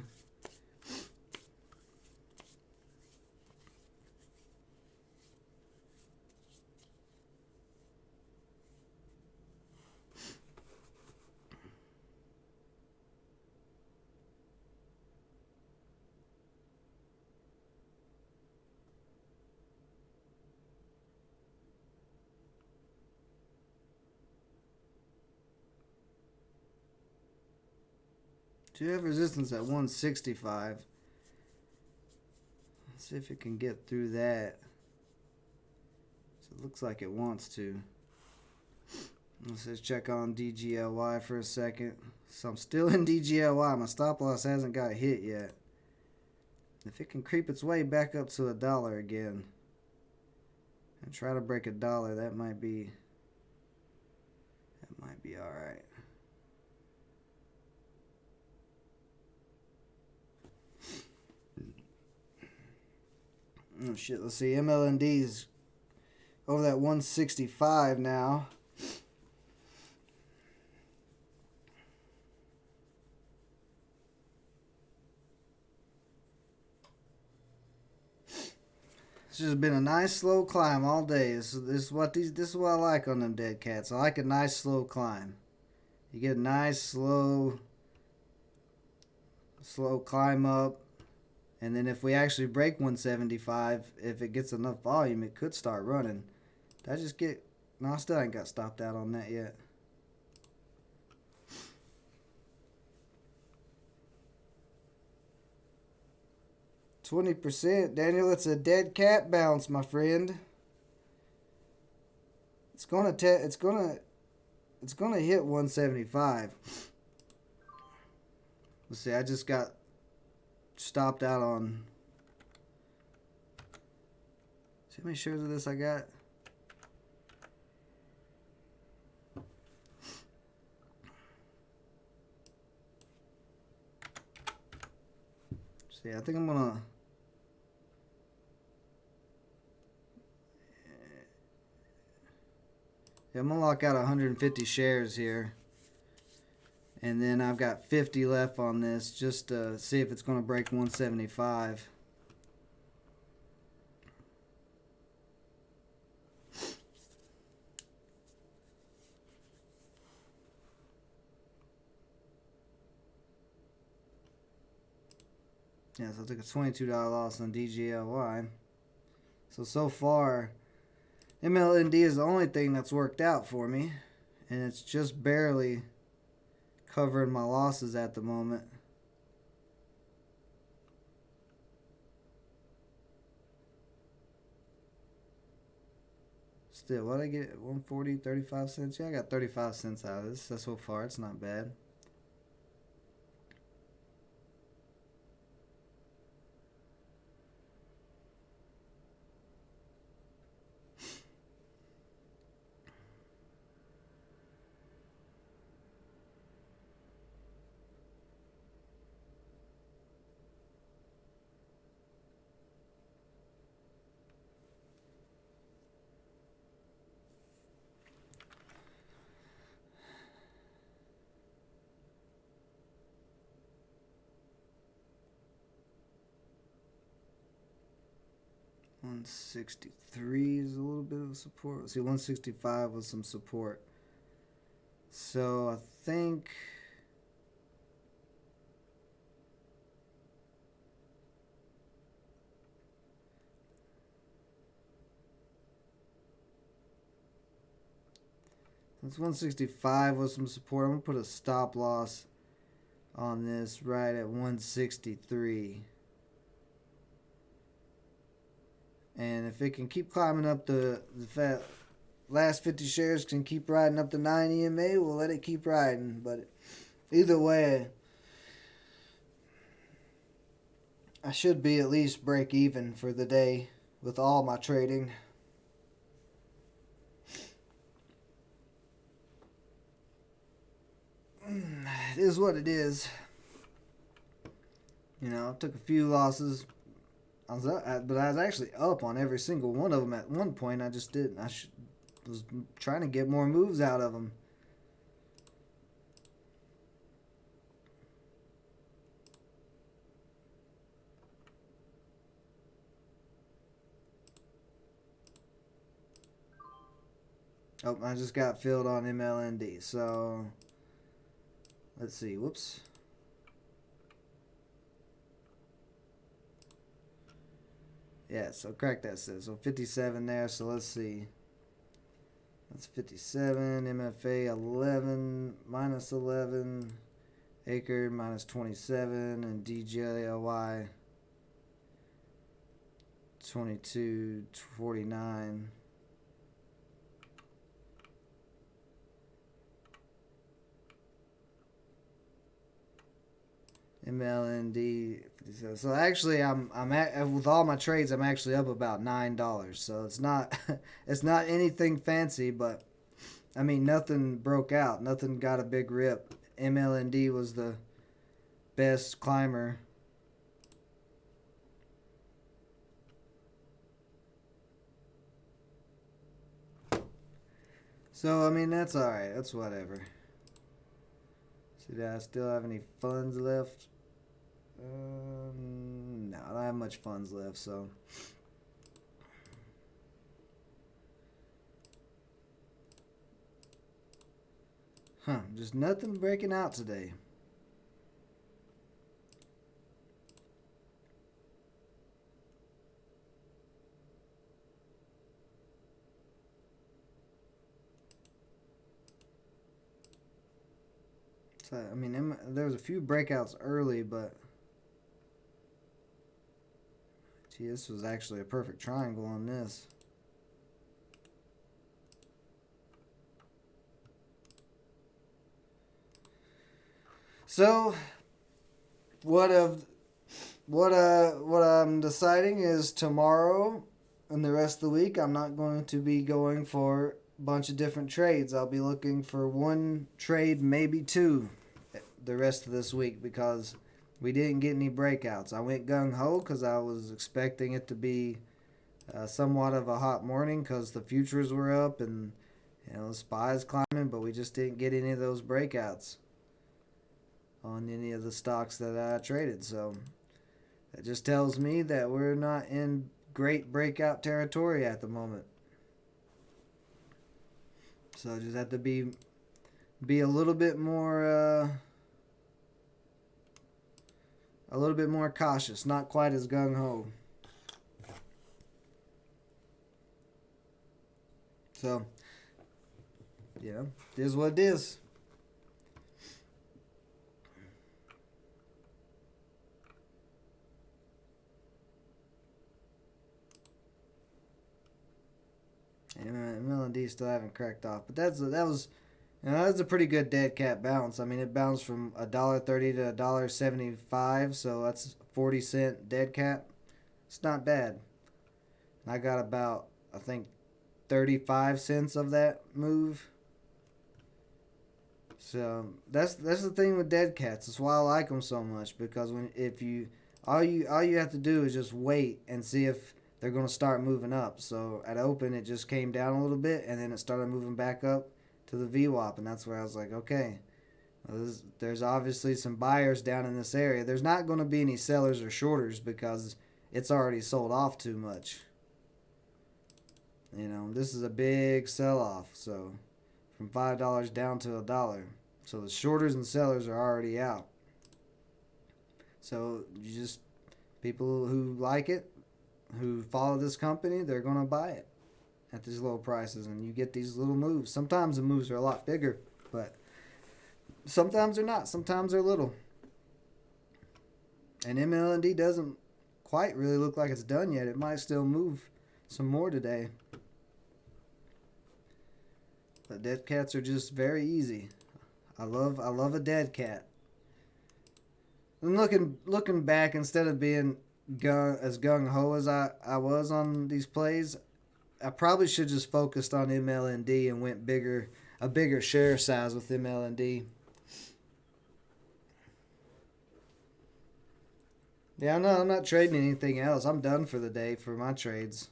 Do you have resistance at 165? Let's see if it can get through that. So it looks like it wants to. Let's just check on DGLY for a second. So I'm still in DGLY. My stop loss hasn't got hit yet. If it can creep its way back up to $1 again and try to break $1, that might be all right. Oh shit, let's see. MLND's over that 165 now. It's just been a nice slow climb all day. This is what I like on them dead cats. I like a nice slow climb. You get a nice slow climb up, And then if we actually break 175, if it gets enough volume, it could start running. Did I just get... No, I still ain't got stopped out on that yet. %, Daniel. It's a dead cat bounce, my friend. It's gonna hit 175. Let's see. I just got stopped out on. See how many shares of this I got? See, I think I'm gonna. Yeah, I'm gonna lock out 150 shares here. And then I've got 50 left on this just to see if it's gonna break 175. Yeah, so I took a $22 loss on DGLY. So far, MLND is the only thing that's worked out for me. And it's just barely covering my losses at the moment. Still, what did I get? 140, 35 cents? Yeah, I got 35 cents out of this. So far, it's not bad. $163 is a little bit of support. See, 165 was some support. So I think since 165 was some support, I'm gonna put a stop loss on this right at 163. And if it can keep climbing up the last 50 shares can keep riding up the 9 EMA, we'll let it keep riding. But either way, I should be at least break even for the day with all my trading. It is what it is. You know, I took a few losses. But I was actually up on every single one of them at one point. I just didn't. Was trying to get more moves out of them. Oh, I just got filled on MLND. So, let's see. Whoops. Yeah, so crack that says. So 57 there. So let's see. That's 57. MFA 11 minus 11. Acre minus 27. And DJLY 22.49. MLND. So actually, I'm with all my trades, I'm actually up about $9. So it's not it's not anything fancy, but I mean nothing broke out, nothing got a big rip. MLND was the best climber. So I mean that's all right. That's whatever. See, do I still have any funds left? No, I don't have much funds left, so. Just nothing breaking out today. So I mean, there was a few breakouts early, but gee, this was actually a perfect triangle on this. So what I'm deciding is tomorrow and the rest of the week I'm not going to be going for a bunch of different trades. I'll be looking for one trade, maybe two, the rest of this week because we didn't get any breakouts. I went gung ho because I was expecting it to be somewhat of a hot morning because the futures were up and the SPY's climbing, but we just didn't get any of those breakouts on any of the stocks that I traded. So that just tells me that we're not in great breakout territory at the moment. So I just have to be a little bit more cautious, not quite as gung ho. So it is what it is. And MLND still haven't cracked off, but that's a pretty good dead cat bounce. I mean, it bounced from $1.30 to $1.75, so that's 40-cent dead cat. It's not bad. And I got about, I think, 35 cents of that move. So that's the thing with dead cats. That's why I like them so much, because all you have to do is just wait and see if they're going to start moving up. So at open, it just came down a little bit, and then it started moving back up to the VWAP, and that's where I was like, okay, there's obviously some buyers down in this area. There's not going to be any sellers or shorters because it's already sold off too much. This is a big sell-off, so from $5 down to $1. So the shorters and sellers are already out. So people who like it, who follow this company, they're going to buy it at these low prices, and you get these little moves. Sometimes the moves are a lot bigger, but sometimes they're not. Sometimes they're little. And MLND doesn't quite really look like it's done yet. It might still move some more today. But dead cats are just very easy. I love a dead cat. And looking back, instead of being as gung ho as I was on these plays, I probably should just focused on MLND and went a bigger share size with MLND. Yeah, no, I'm not trading anything else. I'm done for the day for my trades.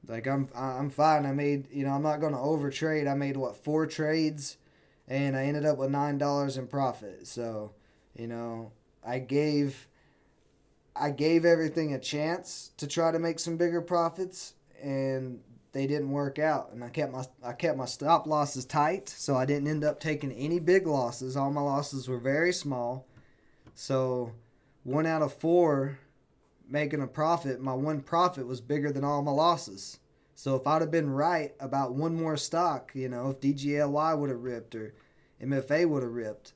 Like I'm fine. I made I'm not gonna overtrade. I made 4 trades, and I ended up with $9 in profit. So, I gave everything a chance to try to make some bigger profits, and they didn't work out. And I kept my stop losses tight, so I didn't end up taking any big losses. All my losses were very small. So 1 out of 4 making a profit, my one profit was bigger than all my losses. So if I'd have been right about one more stock, if DGLY would have ripped or MFA would have ripped,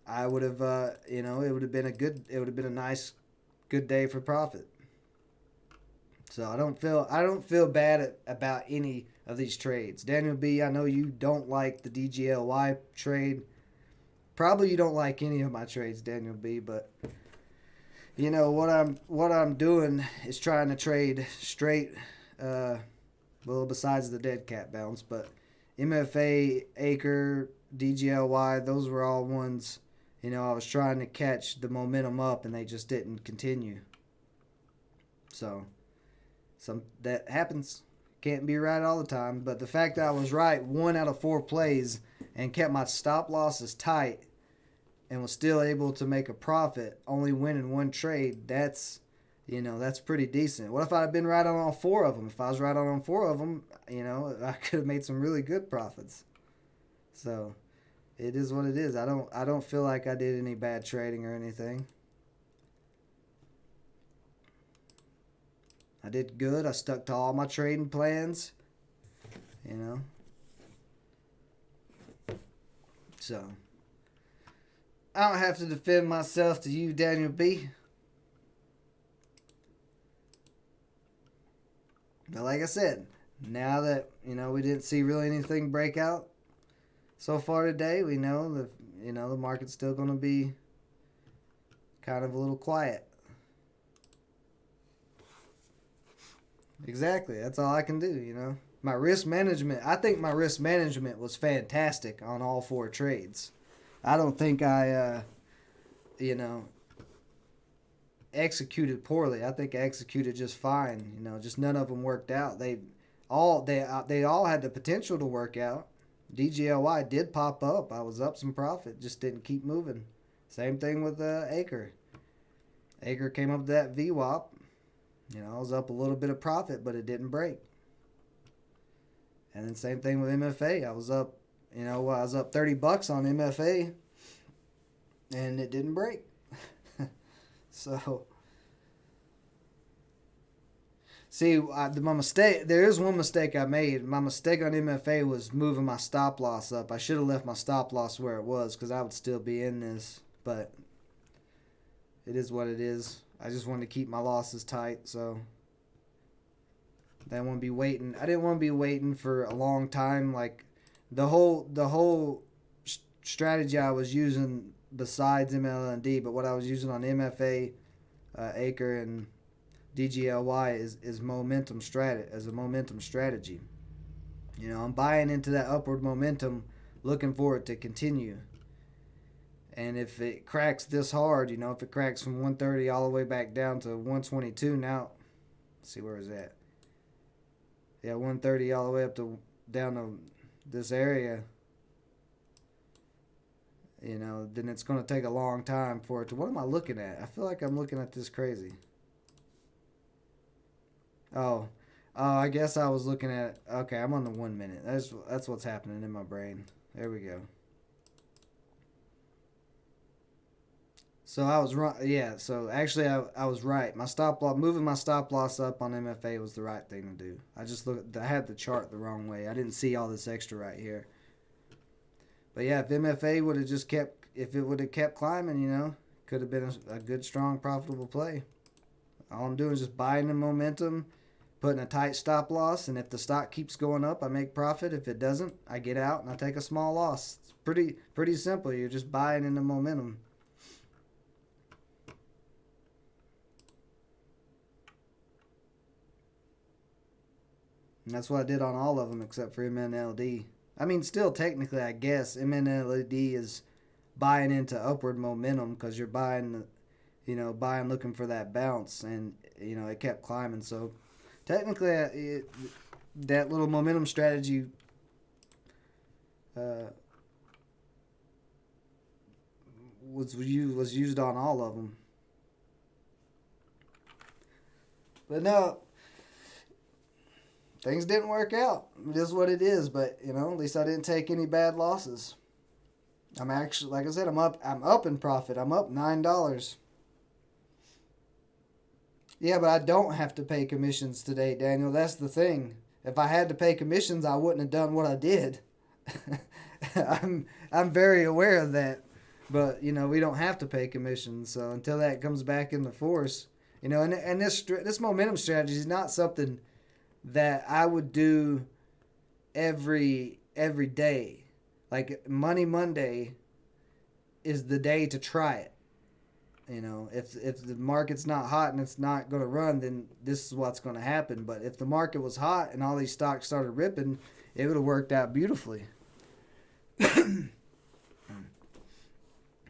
I would have, it would have been a nice, good day for profit. So I don't feel bad about any of these trades. Daniel B, I know you don't like the DGLY trade. Probably you don't like any of my trades, Daniel B, but what I'm doing is trying to trade straight, besides the dead cat bounce, but MFA, Acre, DGLY, those were all ones, I was trying to catch the momentum up, and they just didn't continue. So that happens. Can't be right all the time, but the fact that I was right 1 out of 4 plays and kept my stop losses tight and was still able to make a profit, only winning 1 trade, that's pretty decent. What if I had been right on all 4 of them? If I was right on all 4 of them, I could have made some really good profits. So it is what it is. I don't feel like I did any bad trading or anything. I did good. I stuck to all my trading plans. You know. So I don't have to defend myself to you, Daniel B. But like I said, now that we didn't see really anything break out so far today, we know that the market's still going to be kind of a little quiet. Exactly. That's all I can do. My risk management, I think my risk management was fantastic on all 4 trades. I don't think I executed poorly. I think I executed just fine. Just none of them worked out. They all had the potential to work out. DGLY did pop up. I was up some profit, just didn't keep moving. Same thing with Acre. Acre came up to that VWAP. I was up a little bit of profit, but it didn't break. And then same thing with MFA. I was up, I was up $30 on MFA, and it didn't break. So, see, my mistake. There is one mistake I made. My mistake on MFA was moving my stop loss up. I should have left my stop loss where it was because I would still be in this. But it is what it is. I just wanted to keep my losses tight, so I didn't want to be waiting. I didn't want to be waiting for a long time. Like the whole strategy I was using besides MLND, but what I was using on MFA, Acre, and DGLY is momentum as a momentum strategy. I'm buying into that upward momentum, looking for it to continue. And if it cracks this hard, if it cracks from 130 all the way back down to 122 now, let's see where is that? Yeah, 130 all the way up to down to this area. Then it's going to take a long time for it to... What am I looking at? I feel like I'm looking at this crazy. Oh, I guess I was looking at... Okay, I'm on the 1 minute. That's what's happening in my brain. There we go. So I was right. Yeah, so actually I was right. My stop loss, moving my stop loss up on MFA was the right thing to do. I had the chart the wrong way. I didn't see all this extra right here. But yeah, if MFA would have just kept, if it would have kept climbing, could have been a good, strong, profitable play. All I'm doing is just buying the momentum, putting a tight stop loss, and if the stock keeps going up, I make profit. If it doesn't, I get out and I take a small loss. It's pretty simple. You're just buying in the momentum. And that's what I did on all of them except for MNLD. I mean, still technically, I guess MNLD is buying into upward momentum because you're buying, buying looking for that bounce, and it kept climbing. So technically, that little momentum strategy was used on all of them. But no, things didn't work out. It is what it is. But at least I didn't take any bad losses. I'm actually, like I said, I'm up in profit. I'm up $9. Yeah, but I don't have to pay commissions today, Daniel. That's the thing. If I had to pay commissions, I wouldn't have done what I did. I'm very aware of that. But we don't have to pay commissions. So until that comes back into force, and this momentum strategy is not something that I would do every day. Like Money Monday is the day to try it. If the market's not hot and it's not going to run, then this is what's going to happen. But if the market was hot and all these stocks started ripping, it would have worked out beautifully.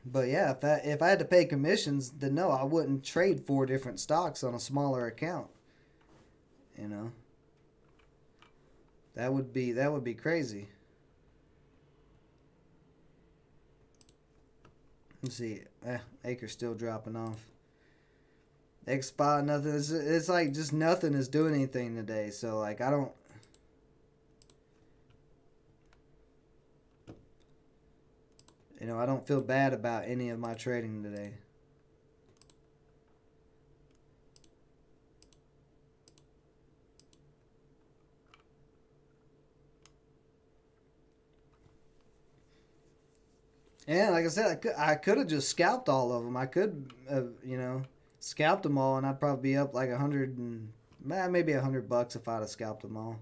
But yeah, if I had to pay commissions, then no, I wouldn't trade 4 different stocks on a smaller account. That would be crazy. Let's see. Acre's still dropping off. XSpot, nothing. It's like just nothing is doing anything today. So like I don't feel bad about any of my trading today. And like I said, I could have just scalped all of them. I could, scalped them all, and I'd probably be up like 100 and maybe $100 if I'd have scalped them all.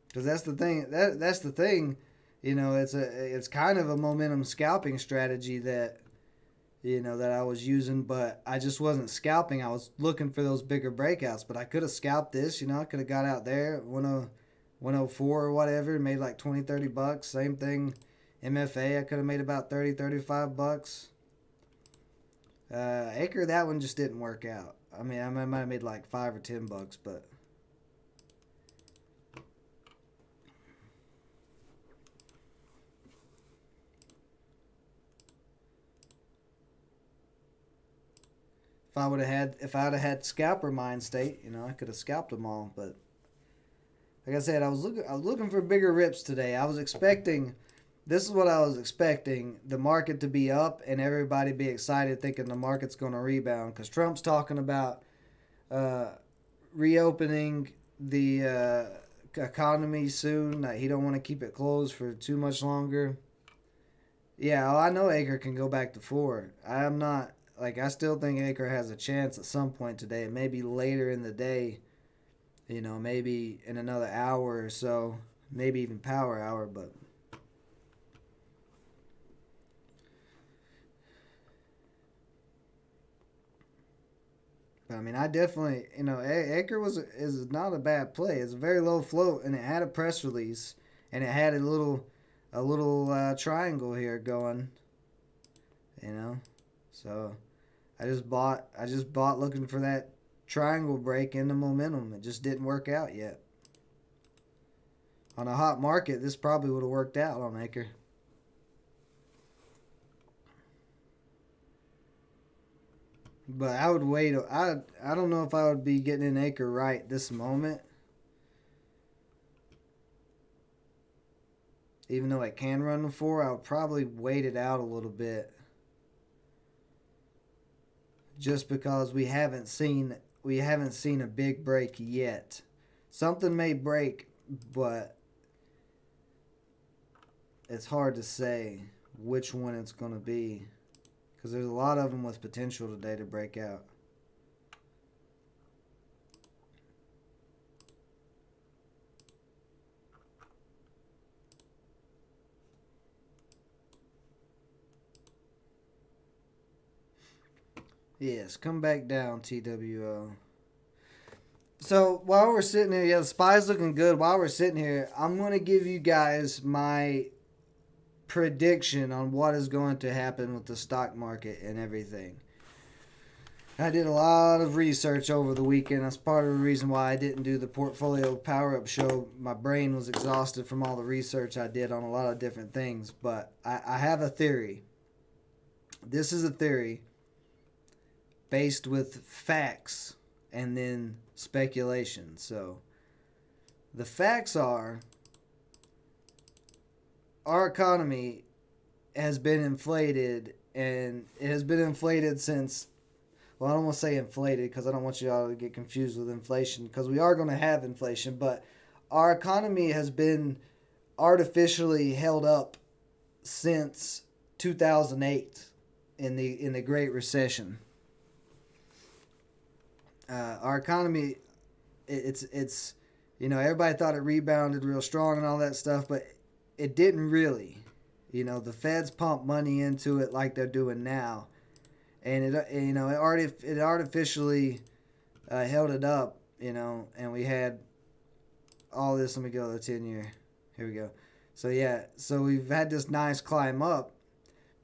Because that's the thing. That's the thing. It's kind of a momentum scalping strategy that that I was using, but I just wasn't scalping. I was looking for those bigger breakouts, but I could have scalped this. I could have got out there 104 or whatever, made like 20, $30. Same thing, MFA. I could have made about 30, $35. Acre, that one just didn't work out. I mean, I might have made like $5 or $10, but if I'd have had scalper mind state, I could have scalped them all. But like I said, I was looking for bigger rips today. I was expecting, this is what I was expecting, the market to be up and everybody be excited thinking the market's going to rebound because Trump's talking about uh, reopening the economy soon. He don't want to keep it closed for too much longer. Yeah, well, I know Acre can go back to 4. I'm not like I still think Acre has a chance at some point today. Maybe later in the day, maybe in another hour or so, maybe even power hour. But I mean, I definitely, Acre is not a bad play. It's a very low float, and it had a press release, and it had a little triangle here going. You know, so I just bought looking for that triangle break in the momentum. It just didn't work out yet. On a hot market, this probably would have worked out on Acre. But I would wait. I don't know if I would be getting an Acre right this moment, even though it can run the 4. I would probably wait it out a little bit, just because we haven't seen a big break yet. Something may break, but it's hard to say which one it's going to be because there's a lot of them with potential today to break out. Yes, come back down, TWO. So while we're sitting here, yeah, the spy's looking good. While we're sitting here, I'm going to give you guys my prediction on what is going to happen with the stock market and everything. I did a lot of research over the weekend. That's part of the reason why I didn't do the portfolio power up show. My brain was exhausted from all the research I did on a lot of different things. But I have a theory. This is a theory based with facts and then speculation. So the facts are our economy has been inflated, and it has been inflated since, well, I don't want to say inflated because I don't want you all to get confused with inflation, because we are going to have inflation, but our economy has been artificially held up since 2008 in the Great Recession. Our economy, it's everybody thought it rebounded real strong and all that stuff, but it didn't really. The Feds pump money into it like they're doing now, and it artificially held it up. And we had all this. Let me go to the 10-year. Here we go. So yeah, so we've had this nice climb up,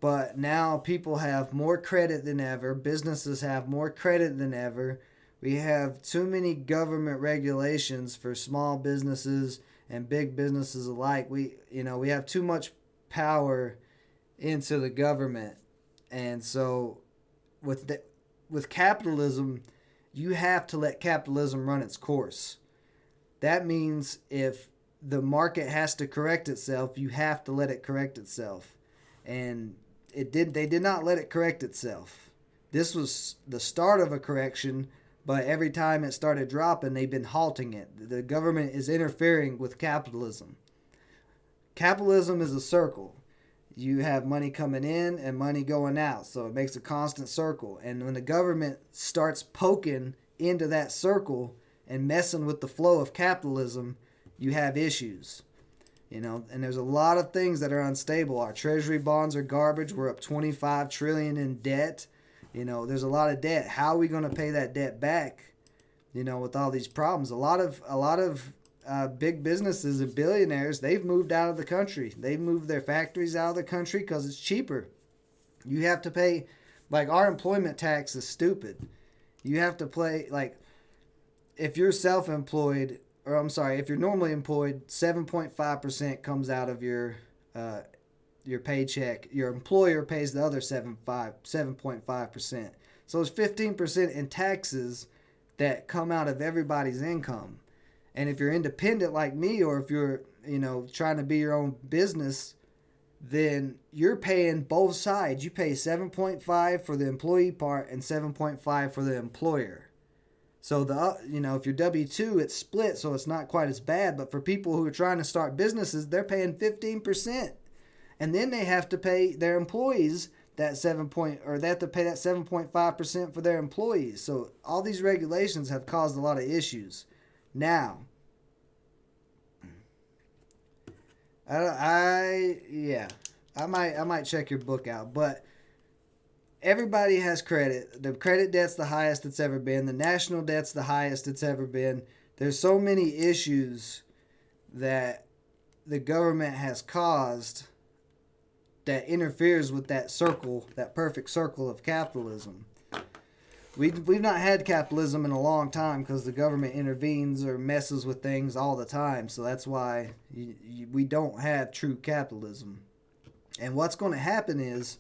but now people have more credit than ever. Businesses have more credit than ever. We have too many government regulations for small businesses and big businesses alike. We have too much power into the government, and so with capitalism, you have to let capitalism run its course. That means if the market has to correct itself, you have to let it correct itself, and they did not let it correct itself. This was the start of a correction, but every time it started dropping, they've been halting it. The government is interfering with capitalism. Capitalism is a circle. You have money coming in and money going out, so it makes a constant circle. And when the government starts poking into that circle and messing with the flow of capitalism, you have issues. And there's a lot of things that are unstable. Our treasury bonds are garbage. We're up 25 trillion in debt. There's a lot of debt. How are we going to pay that debt back? With all these problems, a lot of big businesses and billionaires, they've moved out of the country. They've moved their factories out of the country because it's cheaper. You have to pay, like, our employment tax is stupid. You have to pay, like, if you're self-employed, or I'm sorry, if you're normally employed, 7.5% comes out of your paycheck. Your employer pays the other 7.5%. So it's 15% in taxes that come out of everybody's income. And if you're independent like me, or if you're, trying to be your own business, then you're paying both sides. You pay 7.5 for the employee part and 7.5 for the employer. So if you're W-2, it's split, so it's not quite as bad. But for people who are trying to start businesses, they're paying 15%. And then they have to pay their employees they have to pay that 7.5% for their employees. So all these regulations have caused a lot of issues. Now, I might check your book out, but everybody has credit. The credit debt's the highest it's ever been. The national debt's the highest it's ever been. There's so many issues that the government has caused that interferes with that circle, that perfect circle of capitalism. We've not had capitalism in a long time because the government intervenes or messes with things all the time. So that's why we don't have true capitalism. And what's going to happen is,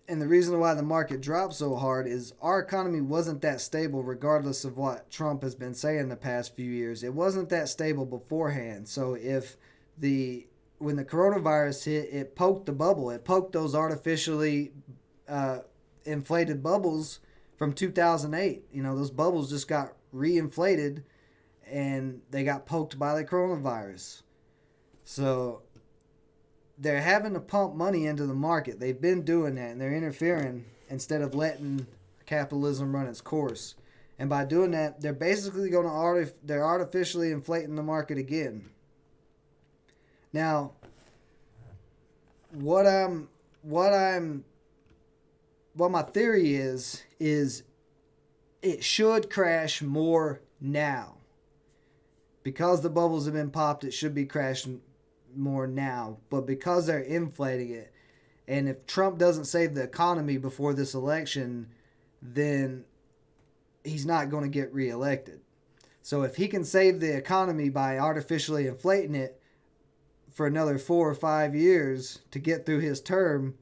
and the reason why the market dropped so hard, is our economy wasn't that stable regardless of what Trump has been saying the past few years. It wasn't that stable beforehand. So when the coronavirus hit, it poked the bubble. It poked those artificially inflated bubbles from 2008. Those bubbles just got reinflated and they got poked by the coronavirus. So they're having to pump money into the market. They've been doing that, and they're interfering instead of letting capitalism run its course. And by doing that, they're basically going to they're artificially inflating the market again. Now, what my theory is it should crash more now. Because the bubbles have been popped, it should be crashing more now. But because they're inflating it, and if Trump doesn't save the economy before this election, then he's not going to get reelected. So if he can save the economy by artificially inflating it for another 4 or 5 years to get through his term,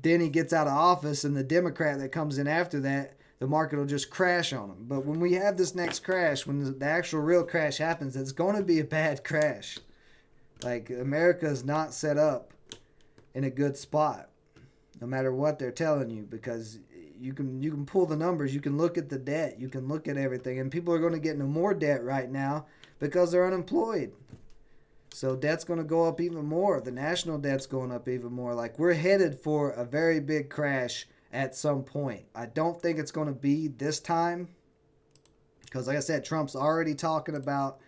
then he gets out of office, and the Democrat that comes in after that, the market will just crash on him. But when we have this next crash, when the actual real crash happens, it's going to be a bad crash. Like, America is not set up in a good spot, no matter what they're telling you, because you can pull the numbers, you can look at the debt, you can look at everything, and people are going to get into more debt right now because they're unemployed. So debt's going to go up even more. The national debt's going up even more. Like, we're headed for a very big crash at some point. I don't think it's going to be this time because, like I said, Trump's already talking about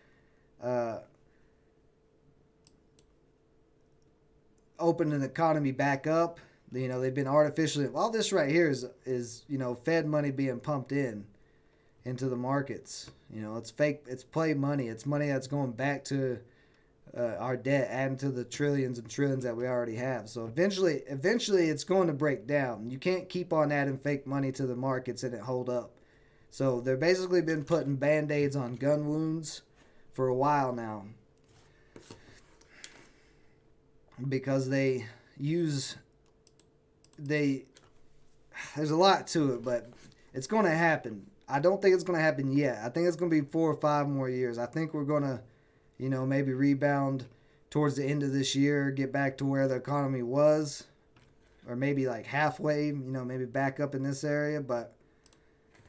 opening the economy back up. They've been artificially... All this right here is Fed money being pumped into the markets. It's fake. It's play money. It's money that's going back to our debt, adding to the trillions and trillions that we already have. So eventually it's going to break down. You can't keep on adding fake money to the markets and it hold up. So they've basically been putting Band-Aids on gun wounds for a while now, because there's a lot to it, but it's going to happen. I don't think it's going to happen yet. I think it's going to be 4 or 5 more years. I think we're going to maybe rebound towards the end of this year, get back to where the economy was, or maybe like halfway, maybe back up in this area. But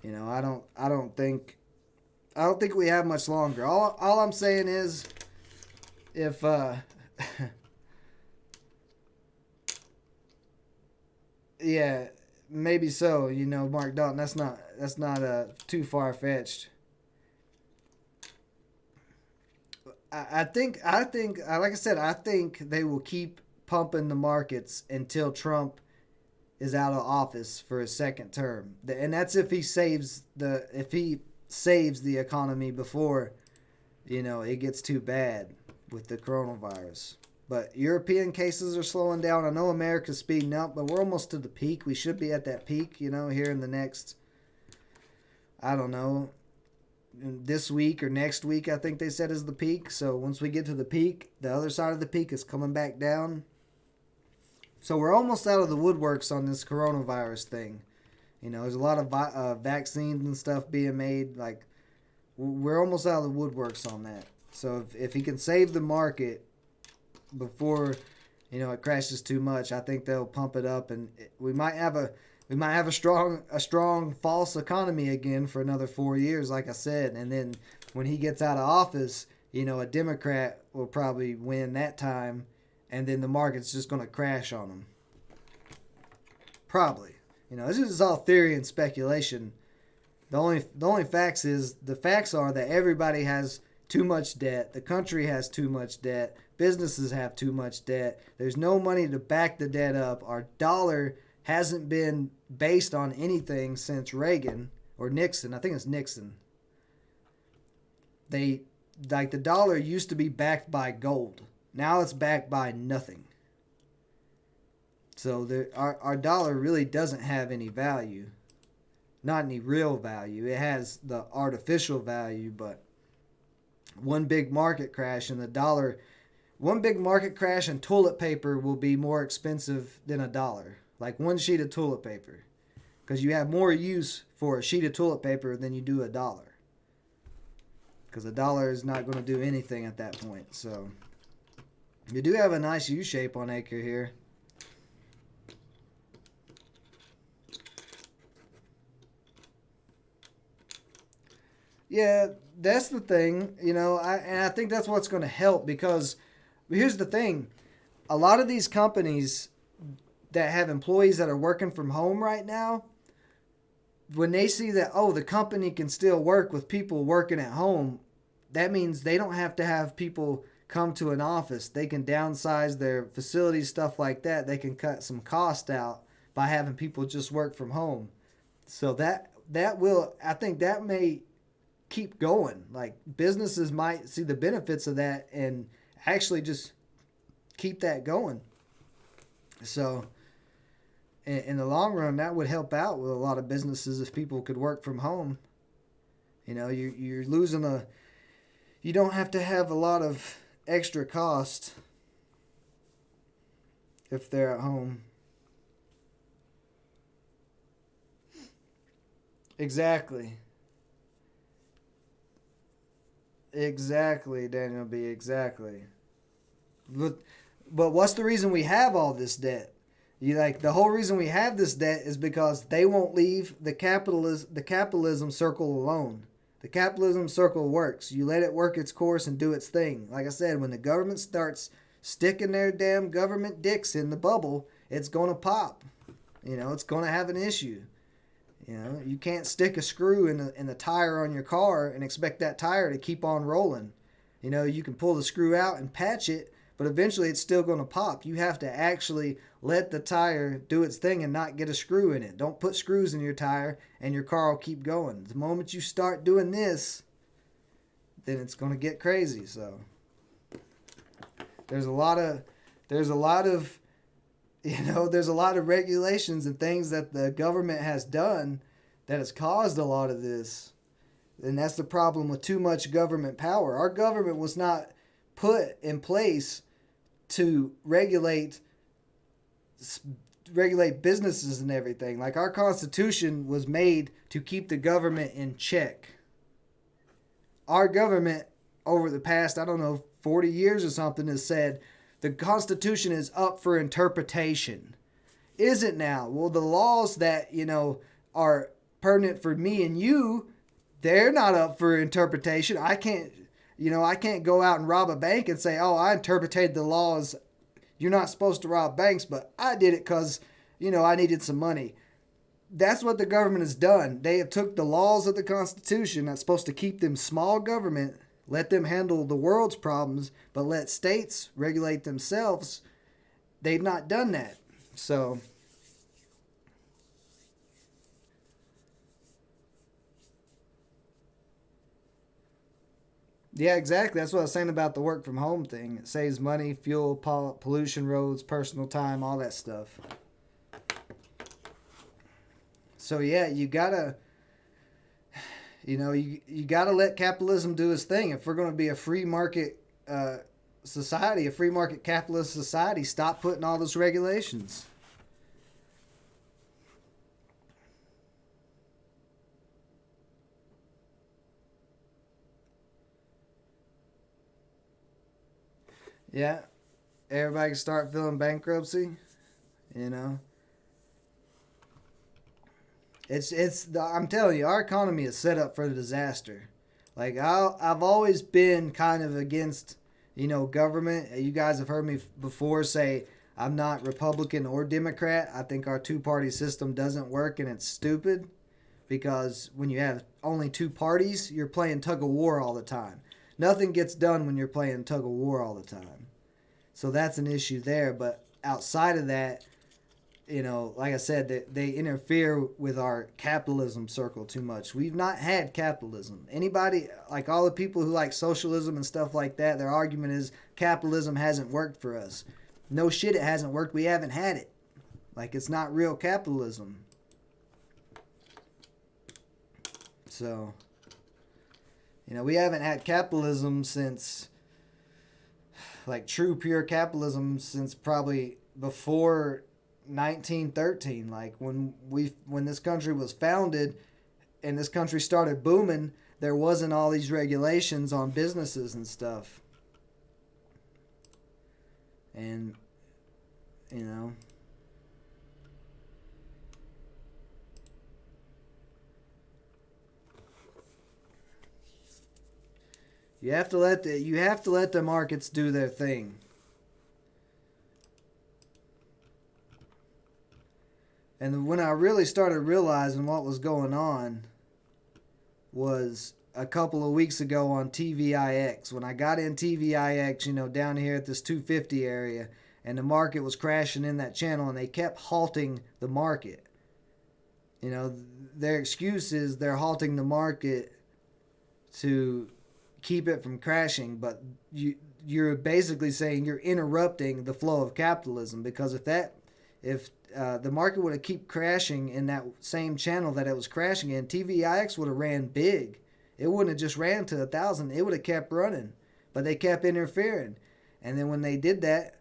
I don't think we have much longer. All I'm saying is, if yeah, maybe so. Mark Dalton. That's not too far fetched. I think like I said, I think they will keep pumping the markets until Trump is out of office for his second term, and that's if he saves the economy before it gets too bad with the coronavirus. But European cases are slowing down. I know America's speeding up, but we're almost to the peak. We should be at that peak, here in the next, I don't know, this week or next week, I think they said is the peak. So once we get to the peak, the other side of the peak is coming back down. So we're almost out of the woodworks on this coronavirus thing. There's a lot of vaccines and stuff being made. Like, we're almost out of the woodworks on that. So if he can save the market before, it crashes too much, I think they'll pump it up, and we might have a strong false economy again for another 4 years, like I said. And then when he gets out of office, a Democrat will probably win that time, and then the market's just going to crash on them. Probably. This is all theory and speculation. The only facts are that everybody has too much debt. The country has too much debt. Businesses have too much debt. There's no money to back the debt up. Our dollar hasn't been based on anything since Reagan or Nixon. I think it's Nixon. The dollar used to be backed by gold. Now it's backed by nothing. So our dollar really doesn't have any value. Not any real value. It has the artificial value, but one big market crash and toilet paper will be more expensive than $1. Like one sheet of toilet paper. Because you have more use for a sheet of toilet paper than you do $1. Because $1 is not going to do anything at that point. So you do have a nice U shape on Acre here. Yeah, that's the thing, I think that's what's going to help, because here's the thing. A lot of these companies that have employees that are working from home right now, when they see that, the company can still work with people working at home, that means they don't have to have people come to an office. They can downsize their facilities, stuff like that. They can cut some cost out by having people just work from home. So I think that may keep going. Like, businesses might see the benefits of that and actually just keep that going. So in the long run, that would help out with a lot of businesses if people could work from home. You're losing you don't have to have a lot of extra cost if they're at home. Exactly. Exactly, Daniel B. Exactly. But what's the reason we have all this debt? The whole reason we have this debt is because they won't leave the capitalism circle alone. The capitalism circle works. You let it work its course and do its thing. Like I said, when the government starts sticking their damn government dicks in the bubble, it's going to pop. It's going to have an issue. You can't stick a screw in the tire on your car and expect that tire to keep on rolling. You can pull the screw out and patch it, but eventually it's still going to pop. You have to actually let the tire do its thing and not get a screw in it. Don't put screws in your tire and your car will keep going. The moment you start doing this, then it's going to get crazy. So there's a lot of regulations and things that the government has done that has caused a lot of this. And that's the problem with too much government power. Our government was not put in place to regulate businesses and everything. Like, our Constitution was made to keep the government in check. Our government, over the past, 40 years or something, has said the Constitution is up for interpretation. isn't now. Well, the laws that, are pertinent for me and you, they're not up for interpretation. I can't go out and rob a bank and say, oh, I interpreted the laws. You're not supposed to rob banks, but I did it because, I needed some money. That's what the government has done. They have took the laws of the Constitution that's supposed to keep them small government, let them handle the world's problems, but let states regulate themselves. They've not done that. So, yeah, exactly. That's what I was saying about the work from home thing. It saves money, fuel, pollution, roads, personal time, all that stuff. So, yeah, you gotta let capitalism do its thing. If we're going to be a free market society, a free market capitalist society, stop putting all those regulations. Yeah, everybody can start feeling bankruptcy. You know, I'm telling you, our economy is set up for the disaster. Like I've always been kind of against, government. You guys have heard me before say I'm not Republican or Democrat. I think our two-party system doesn't work and it's stupid because when you have only two parties, you're playing tug of war all the time. Nothing gets done when you're playing tug of war all the time. So that's an issue there. But outside of that, like I said, they interfere with our capitalism circle too much. We've not had capitalism. Anybody, like all the people who like socialism and stuff like that, their argument is capitalism hasn't worked for us. No shit, it hasn't worked. We haven't had it. Like, it's not real capitalism. So, we haven't had capitalism since, like, true pure capitalism since probably before 1913. Like when this country was founded and this country started booming, there wasn't all these regulations on businesses and stuff. And you know, you have to let the markets do their thing. And when I really started realizing what was going on was a couple of weeks ago on TVIX. When I got in TVIX, down here at this 250 area, and the market was crashing in that channel, and they kept halting the market. Their excuse is they're halting the market to keep it from crashing, but you're basically saying you're interrupting the flow of capitalism because if the market would have kept crashing in that same channel that it was crashing in, TVIX would have ran big. It wouldn't have just ran to 1,000. It would have kept running, but they kept interfering. And then when they did that,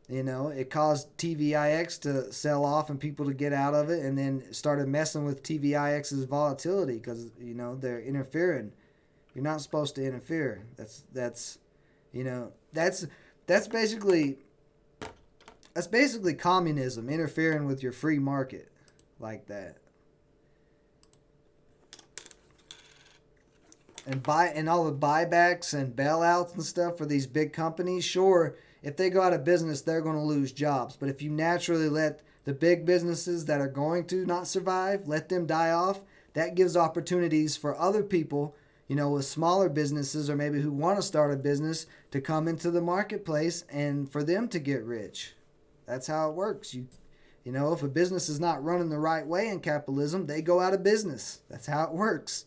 it caused TVIX to sell off and people to get out of it, and then started messing with TVIX's volatility because they're interfering. You're not supposed to interfere. You know that's that's basically that's basically communism, interfering with your free market like that. And all the buybacks and bailouts and stuff for these big companies, sure, if they go out of business, they're going to lose jobs. But if you naturally let the big businesses that are going to not survive, let them die off, that gives opportunities for other people, with smaller businesses or maybe who want to start a business to come into the marketplace and for them to get rich. That's how it works. If a business is not running the right way in capitalism, they go out of business. That's how it works.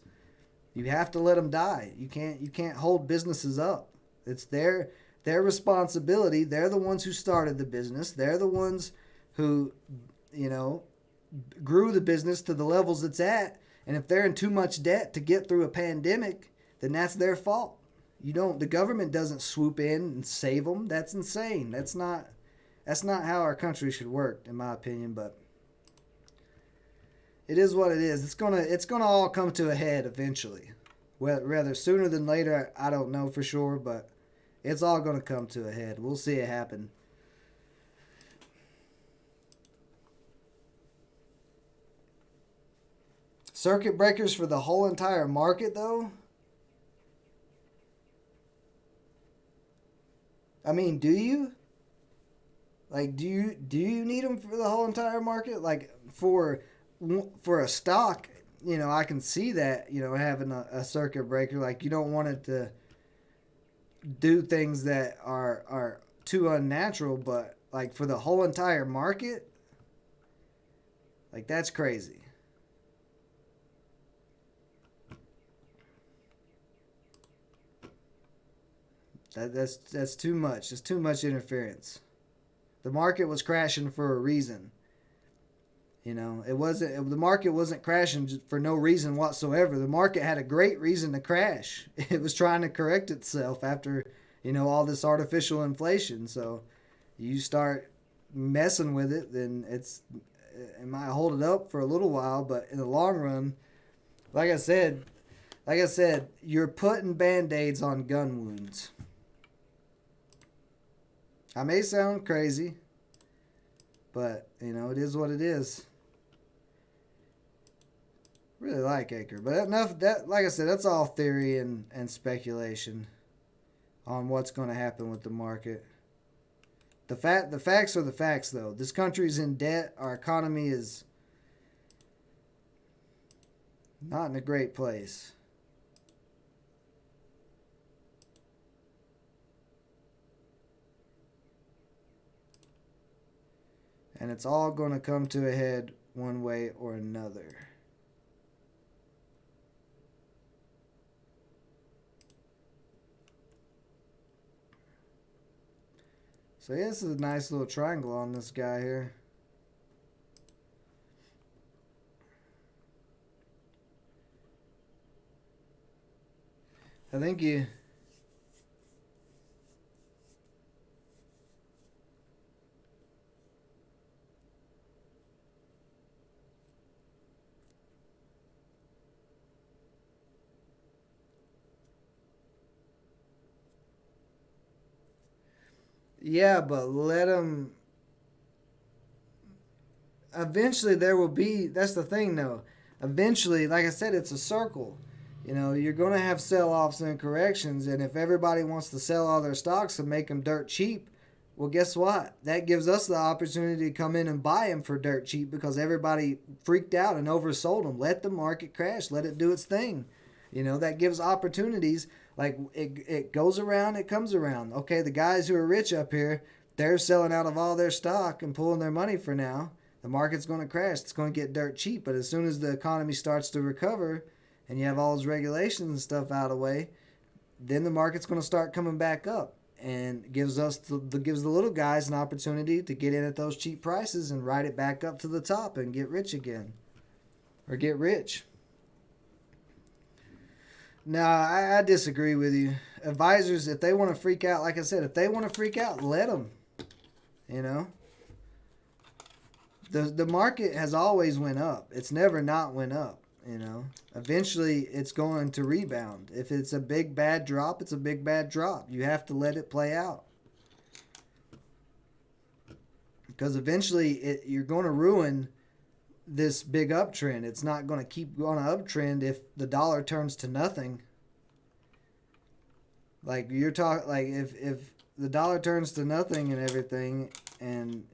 You have to let them die. You can't hold businesses up. It's their responsibility. They're the ones who started the business. They're the ones who, you know, grew the business to the levels it's at. And if they're in too much debt to get through a pandemic, then that's their fault. The government doesn't swoop in and save them. That's insane. That's not how our country should work, in my opinion, but it is what it is. It's gonna all come to a head eventually. Whether sooner than later, I don't know for sure, but it's all gonna come to a head. We'll see it happen. Circuit breakers for the whole entire market, though? I mean, do you? Like, do you need them for the whole entire market? Like, for a stock, I can see that, having a circuit breaker. Like, you don't want it to do things that are too unnatural, but like for the whole entire market, like that's crazy. That's too much. It's too much interference. The market was crashing for a reason. The market wasn't crashing for no reason whatsoever. The market had a great reason to crash. It was trying to correct itself after, all this artificial inflation. So you start messing with it, then it might hold it up for a little while, but in the long run, like I said, you're putting band-aids on gun wounds. I may sound crazy, but it is what it is. Really like Acre, but enough that, like I said, that's all theory and speculation on what's going to happen with the market. The facts are the facts, though. This country's in debt. Our economy is not in a great place. And it's all going to come to a head one way or another. So yeah, this is a nice little triangle on this guy here. I think you... Yeah, but let him... Eventually there will be... That's the thing, though. Eventually, like I said, it's a circle. You're going to have sell-offs and corrections, and if everybody wants to sell all their stocks and make them dirt cheap, well, guess what? That gives us the opportunity to come in and buy them for dirt cheap because everybody freaked out and oversold them. Let the market crash. Let it do its thing. That gives opportunities. Like, it goes around, it comes around. Okay, the guys who are rich up here, they're selling out of all their stock and pulling their money for now. The market's going to crash. It's going to get dirt cheap. But as soon as the economy starts to recover and you have all those regulations and stuff out of the way, then the market's going to start coming back up and gives the little guys an opportunity to get in at those cheap prices and ride it back up to the top and get rich again, or get rich. No, I disagree with you. Advisors, if they want to freak out, like I said, if they want to freak out, let them. The market has always went up. It's never not went up. Eventually it's going to rebound. If it's a big bad drop, it's a big bad drop. You have to let it play out, because eventually you're going to ruin this big uptrend. It's not going to keep going an uptrend if the dollar turns to nothing. Like you're talking, like if the dollar turns to nothing and everything, and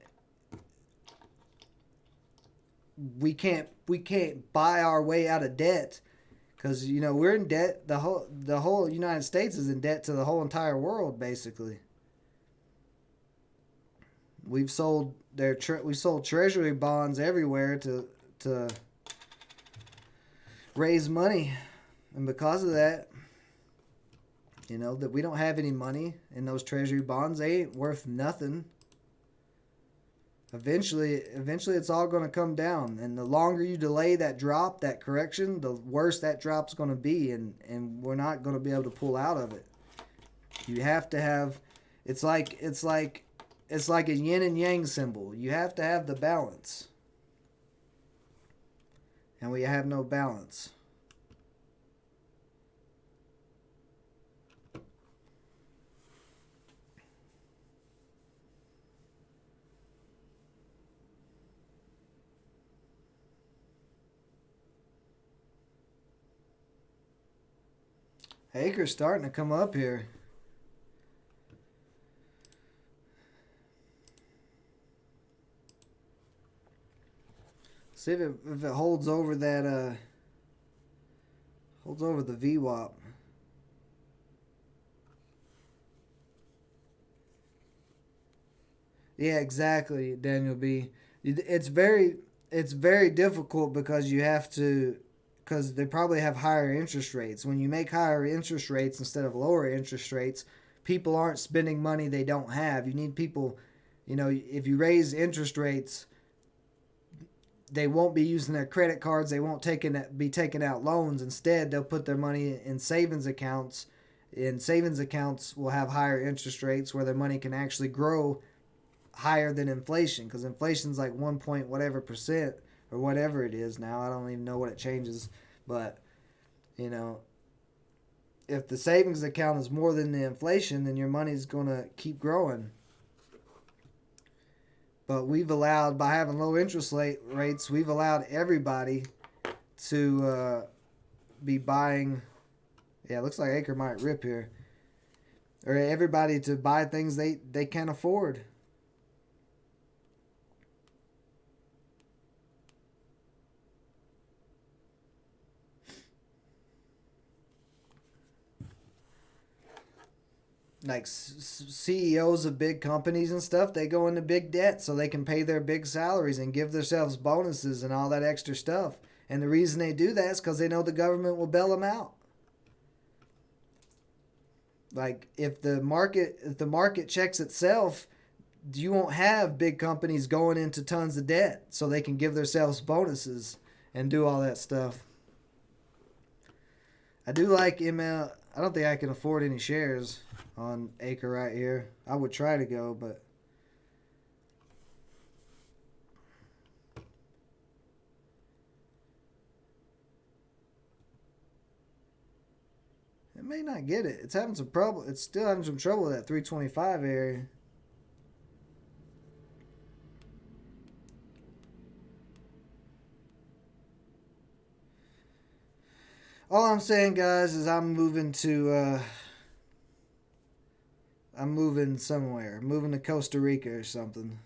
we can't buy our way out of debt, because we're in debt. The whole United States is in debt to the whole entire world, basically. We sold treasury bonds everywhere to raise money, and because of that, that we don't have any money in those treasury bonds. They ain't worth nothing. Eventually it's all going to come down, and the longer you delay that drop, that correction, the worse that drop's going to be, and we're not going to be able to pull out of it. You have to have, it's like a yin and yang symbol. You have to have the balance, and we have no balance. Acre's starting to come up here. See if it holds over that holds over the VWAP. Yeah, exactly, Daniel B. It's very difficult because you have to because they probably have higher interest rates. When you make higher interest rates instead of lower interest rates, people aren't spending money they don't have. You need people, if you raise interest rates, they won't be using their credit cards. They won't be taking out loans. Instead, they'll put their money in savings accounts. And savings accounts will have higher interest rates where their money can actually grow higher than inflation, because inflation's like 1 point whatever percent or whatever it is now. I don't even know what it changes, but you know, if the savings account is more than the inflation, then your money's going to keep growing. But we've allowed, by having low interest rates, we've allowed everybody to be buying. Yeah, it looks like Acre might rip here. Or everybody to buy things they can't afford. Like CEOs of big companies and stuff, they go into big debt so they can pay their big salaries and give themselves bonuses and all that extra stuff. And the reason they do that is because they know the government will bail them out. Like if the market checks itself, you won't have big companies going into tons of debt so they can give themselves bonuses and do all that stuff. I do like ML. I don't think I can afford any shares on Acre right here. I would try to go, but it may not get it. It's having some trouble. It's still having some trouble with that 325 area. All I'm saying, guys, is I'm moving somewhere. I'm moving to Costa Rica or something.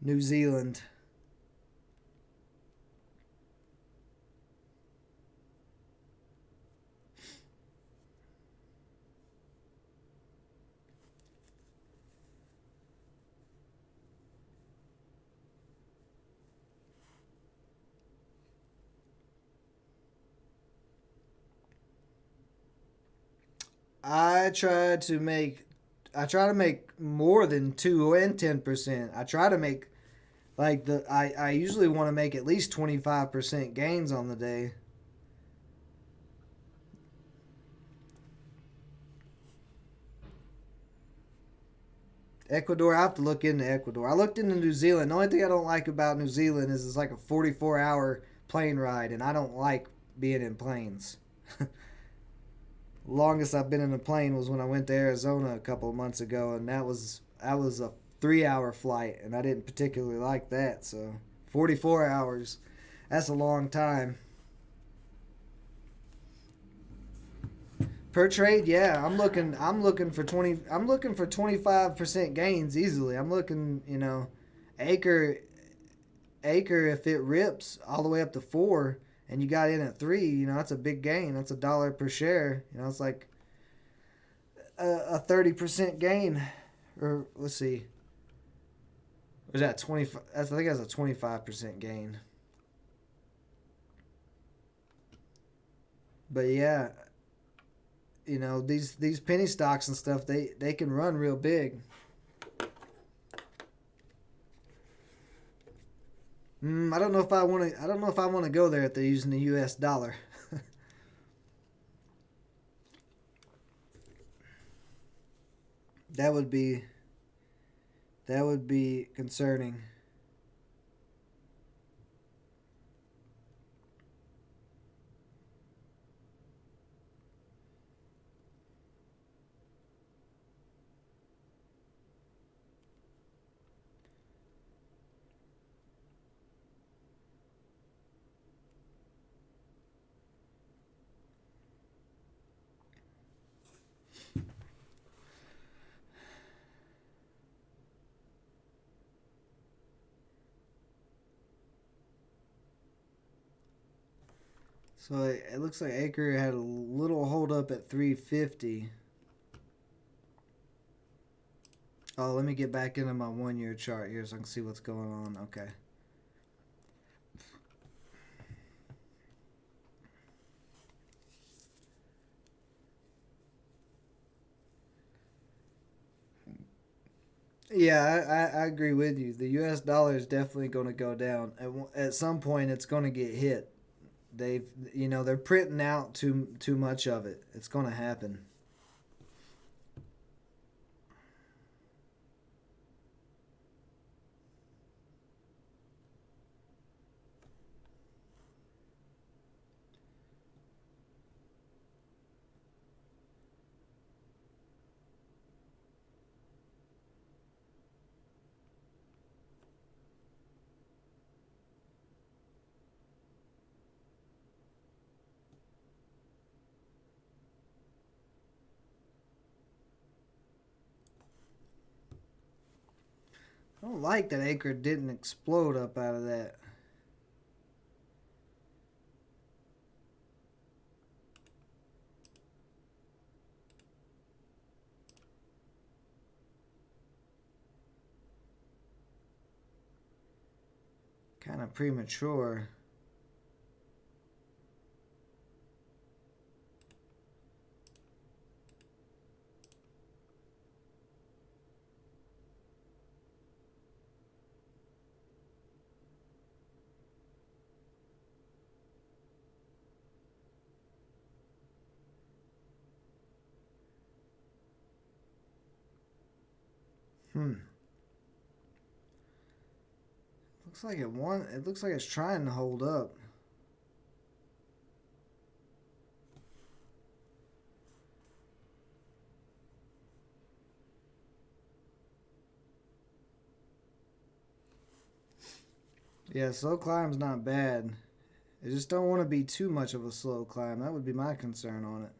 New Zealand. I try to make more than 2 and 10%. I try to make I usually want to make at least 25% gains on the day. Ecuador, I have to look into Ecuador. I looked into New Zealand. The only thing I don't like about New Zealand is it's like a 44-hour plane ride, and I don't like being in planes. Longest I've been in a plane was when I went to Arizona a couple of months ago, and that was a 3-hour flight, and I didn't particularly like that. So 44 hours, that's a long time. Per trade, yeah, I'm looking for 25% gains easily. I'm looking, acre acre if it rips all the way up to 4 and you got in at 3, that's a big gain. That's $1 per share. It's like a 30% gain. Or let's see. Was that 25? I think that's a 25% gain. But yeah, these penny stocks and stuff, they can run real big. I don't know if I want to. I don't know if I want to go there if they're using the U.S. dollar. that would be that would be concerning. So it looks like Acre had a little hold up at 350. Oh, let me get back into my 1 year chart here so I can see what's going on. Okay. Yeah, I agree with you. The U.S. dollar is definitely going to go down. At some point, it's going to get hit. They're printing out too much of it. It's going to happen. I don't like that Acre didn't explode up out of that. Kind of premature. Hmm. Looks like it won. It looks like it's trying to hold up. Yeah, slow climb's not bad. I just don't want to be too much of a slow climb. That would be my concern on it.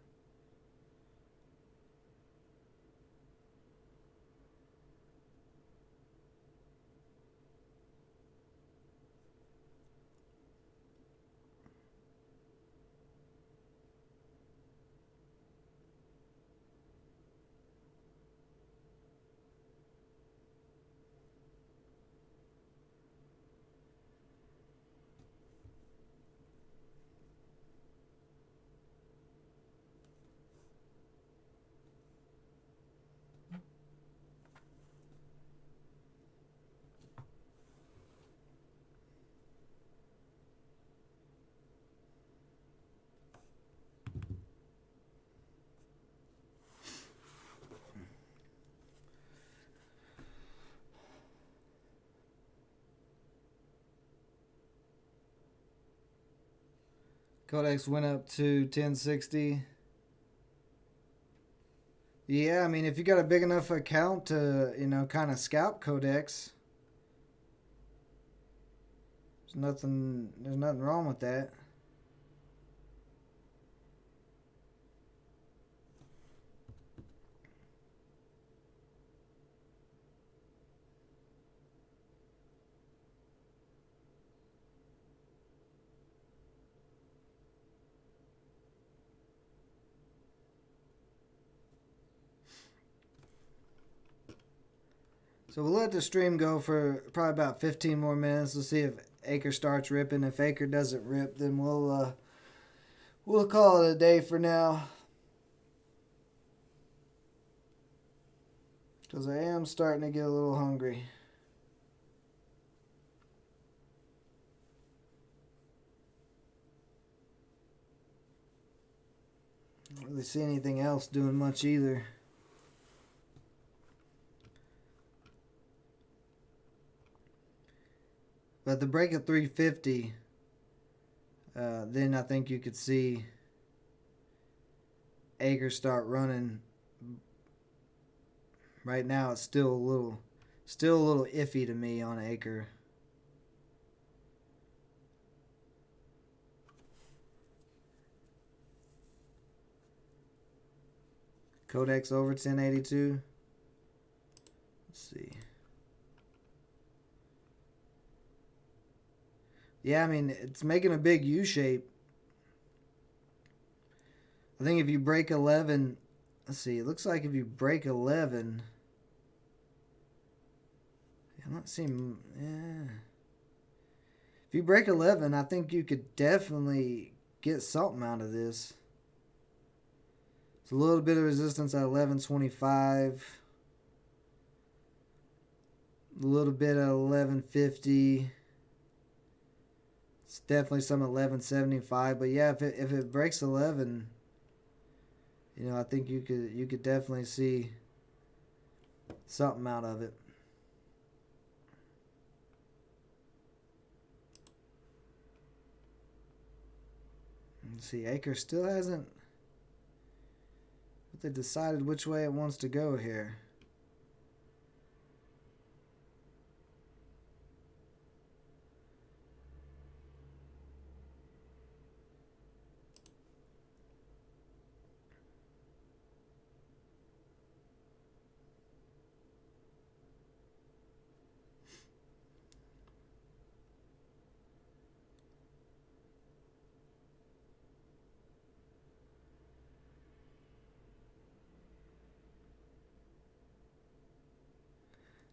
Codex went up to 1060. Yeah, I mean, if you got a big enough account to, kind of scalp Codex, there's nothing wrong with that. So we'll let the stream go for probably about 15 more minutes. We'll see if Acre starts ripping. If Acre doesn't rip, then we'll call it a day for now. Because I am starting to get a little hungry. I don't really see anything else doing much either. But the break of 350, then I think you could see Acre start running. Right now, it's still a little iffy to me on Acre. Codex over 1082. Let's see. Yeah, I mean, it's making a big U shape. I think if you break 11, let's see. It looks like if you break 11, I'm not seeing. Yeah. If you break 11, I think you could definitely get something out of this. It's a little bit of resistance at 1125. A little bit at 1150. It's definitely some 1175. But yeah, if it breaks 11, I think you could definitely see something out of it. Let's see, Acre still hasn't they decided which way it wants to go here.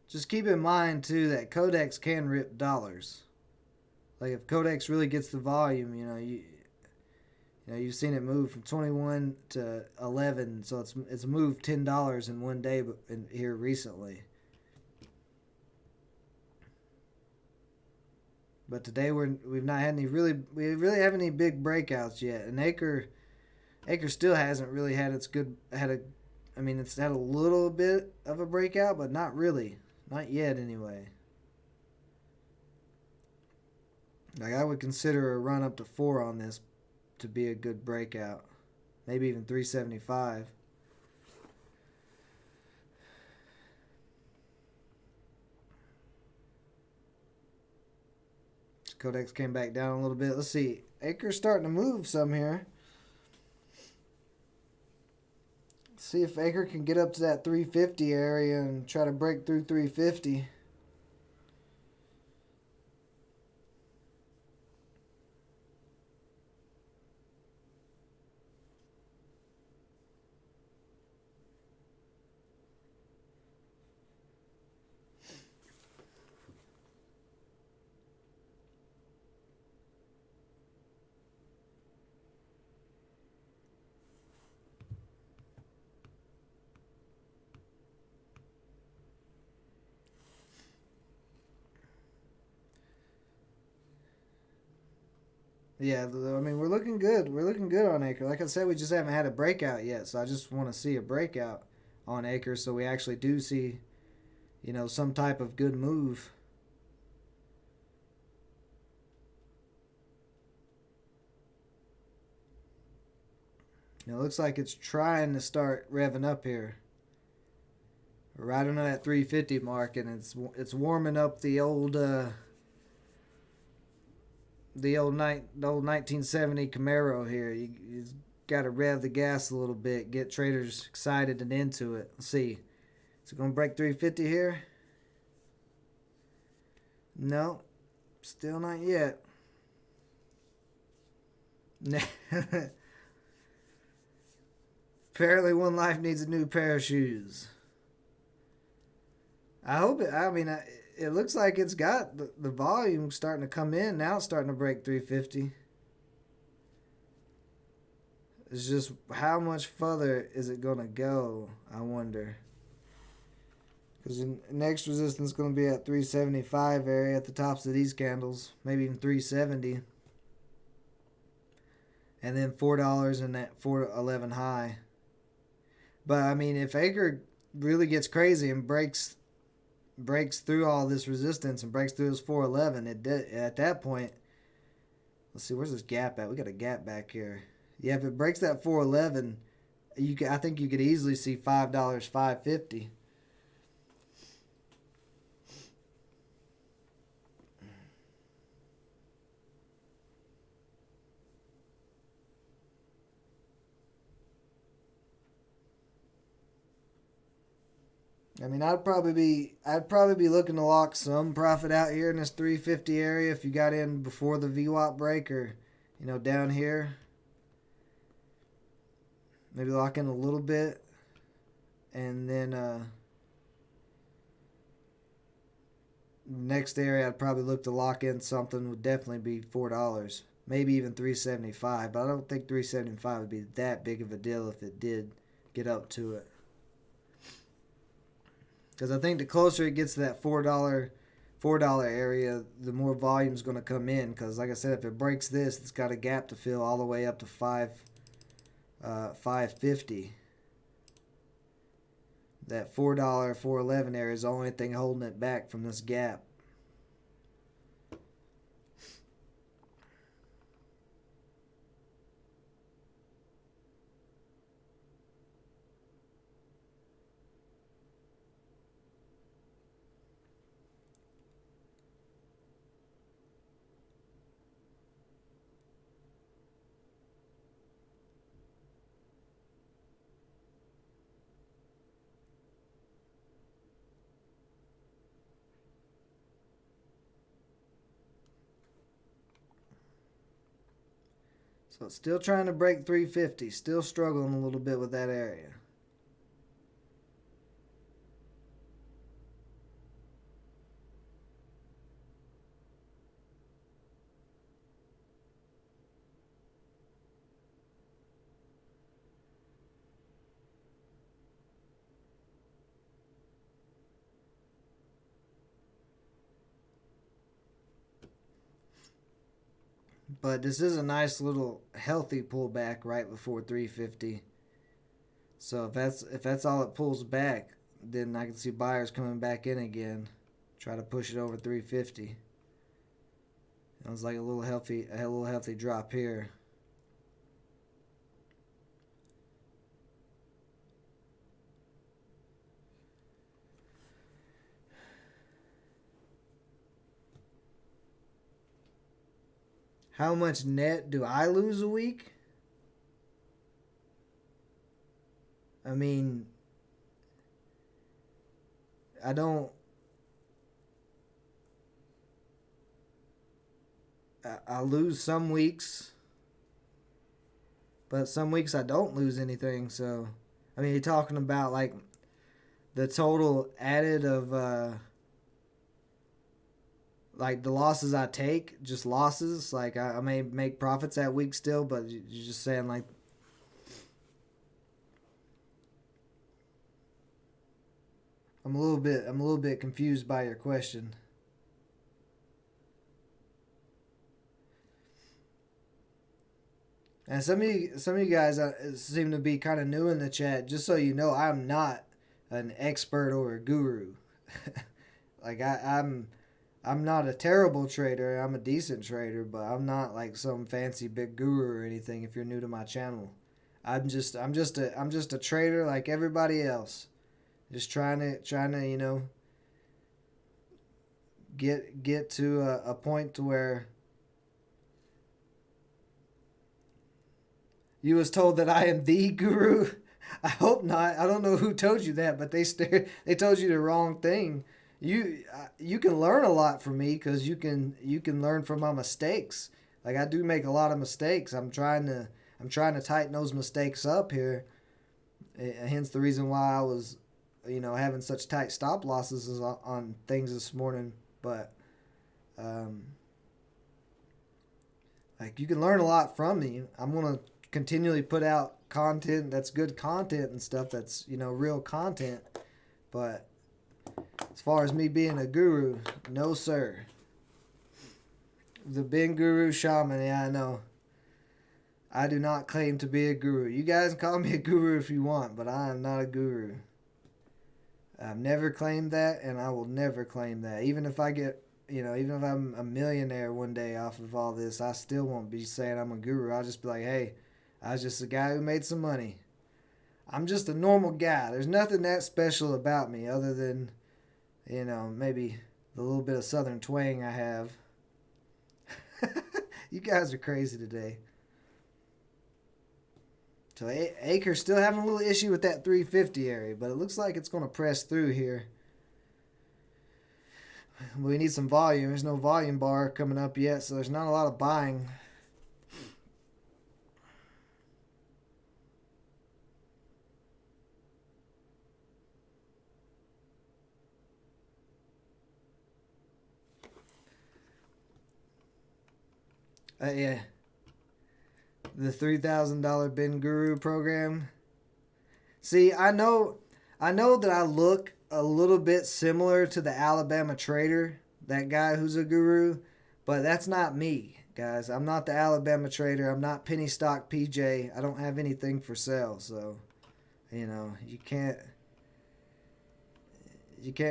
Just keep in mind too that Codex can rip dollars. Like if Codex really gets the volume, you've seen it move from 21 to 11, so it's moved $10 in one day, but here recently. But today we really haven't any big breakouts yet, and Acre still hasn't really had it's had a little bit of a breakout, but not really. Not yet, anyway. Like, I would consider a run up to 4 on this to be a good breakout. Maybe even 375. Codex came back down a little bit. Let's see. Acre's starting to move some here. See if Acre can get up to that 350 area and try to break through 350. Yeah, I mean, we're looking good. We're looking good on Acre. Like I said, we just haven't had a breakout yet, so I just want to see a breakout on Acre so we actually do see, some type of good move. It looks like it's trying to start revving up here. We're right on that 350 mark, and it's warming up the old 1970 Camaro here. You got to rev the gas a little bit, get traders excited and into it. Let's see. Is it going to break 350 here? No, still not yet. Apparently, One Life needs a new pair of shoes. I hope it. I mean, it looks like it's got the volume starting to come in. Now it's starting to break 350. It's just how much further is it going to go, I wonder. Because the next resistance is going to be at 375 area at the tops of these candles. Maybe even 370. And then $4 in that 411 high. But, I mean, if Acre really gets crazy and breaks through all this resistance and breaks through this 411, at that point, let's see, where's this gap at? We got a gap back here. Yeah, if it breaks that 411, I think you could easily see $5, $5.50. I mean, I'd probably be looking to lock some profit out here in this 350 area if you got in before the VWAP break or, down here. Maybe lock in a little bit, and then next area I'd probably look to lock in something would definitely be $4, maybe even 375. But I don't think 375 would be that big of a deal if it did get up to it. Because I think the closer it gets to that $4 area, the more volume is going to come in. Because like I said, if it breaks this, it's got a gap to fill all the way up to 550. That $4 411 area is the only thing holding it back from this gap. So it's still trying to break 350. Still struggling a little bit with that area. But this is a nice little healthy pullback right before 350. So if that's all it pulls back, then I can see buyers coming back in again, try to push it over 350. It was like a little healthy drop here. How much net do I lose a week? I mean, I don't. I lose some weeks, but some weeks I don't lose anything. So, I mean, you're talking about like the total added of like the losses I take, just losses. Like I may make profits that week still, but you're just saying like. I'm a little bit confused by your question. And some of you guys seem to be kind of new in the chat. Just so you know, I'm not an expert or a guru. Like I'm not a terrible trader. I'm a decent trader, but I'm not like some fancy big guru or anything. If you're new to my channel, I'm just a trader like everybody else. Just trying to get to a point to where you was told that I am the guru. I hope not. I don't know who told you that, but they told you the wrong thing. You can learn a lot from me because you can learn from my mistakes. Like I do make a lot of mistakes. I'm trying to tighten those mistakes up here. Hence the reason why I was having such tight stop losses on things this morning. But like you can learn a lot from me. I'm gonna continually put out content that's good content and stuff that's real content. But as far as me being a guru, no sir. The Ben Guru Shaman, yeah, I know. I do not claim to be a guru. You guys can call me a guru if you want, but I am not a guru. I've never claimed that, and I will never claim that. Even if I get, even if I'm a millionaire one day off of all this, I still won't be saying I'm a guru. I'll just be like, hey, I was just a guy who made some money. I'm just a normal guy. There's nothing that special about me other than, maybe the little bit of southern twang I have. You guys are crazy today. So Acre's still having a little issue with that 350 area, but it looks like it's going to press through here. We need some volume. There's no volume bar coming up yet, so there's not a lot of buying. Yeah. The $3,000 Ben Guru program. See, I know that I look a little bit similar to the Alabama Trader, that guy who's a guru, but that's not me, guys. I'm not the Alabama Trader. I'm not Penny Stock PJ. I don't have anything for sale, so you can't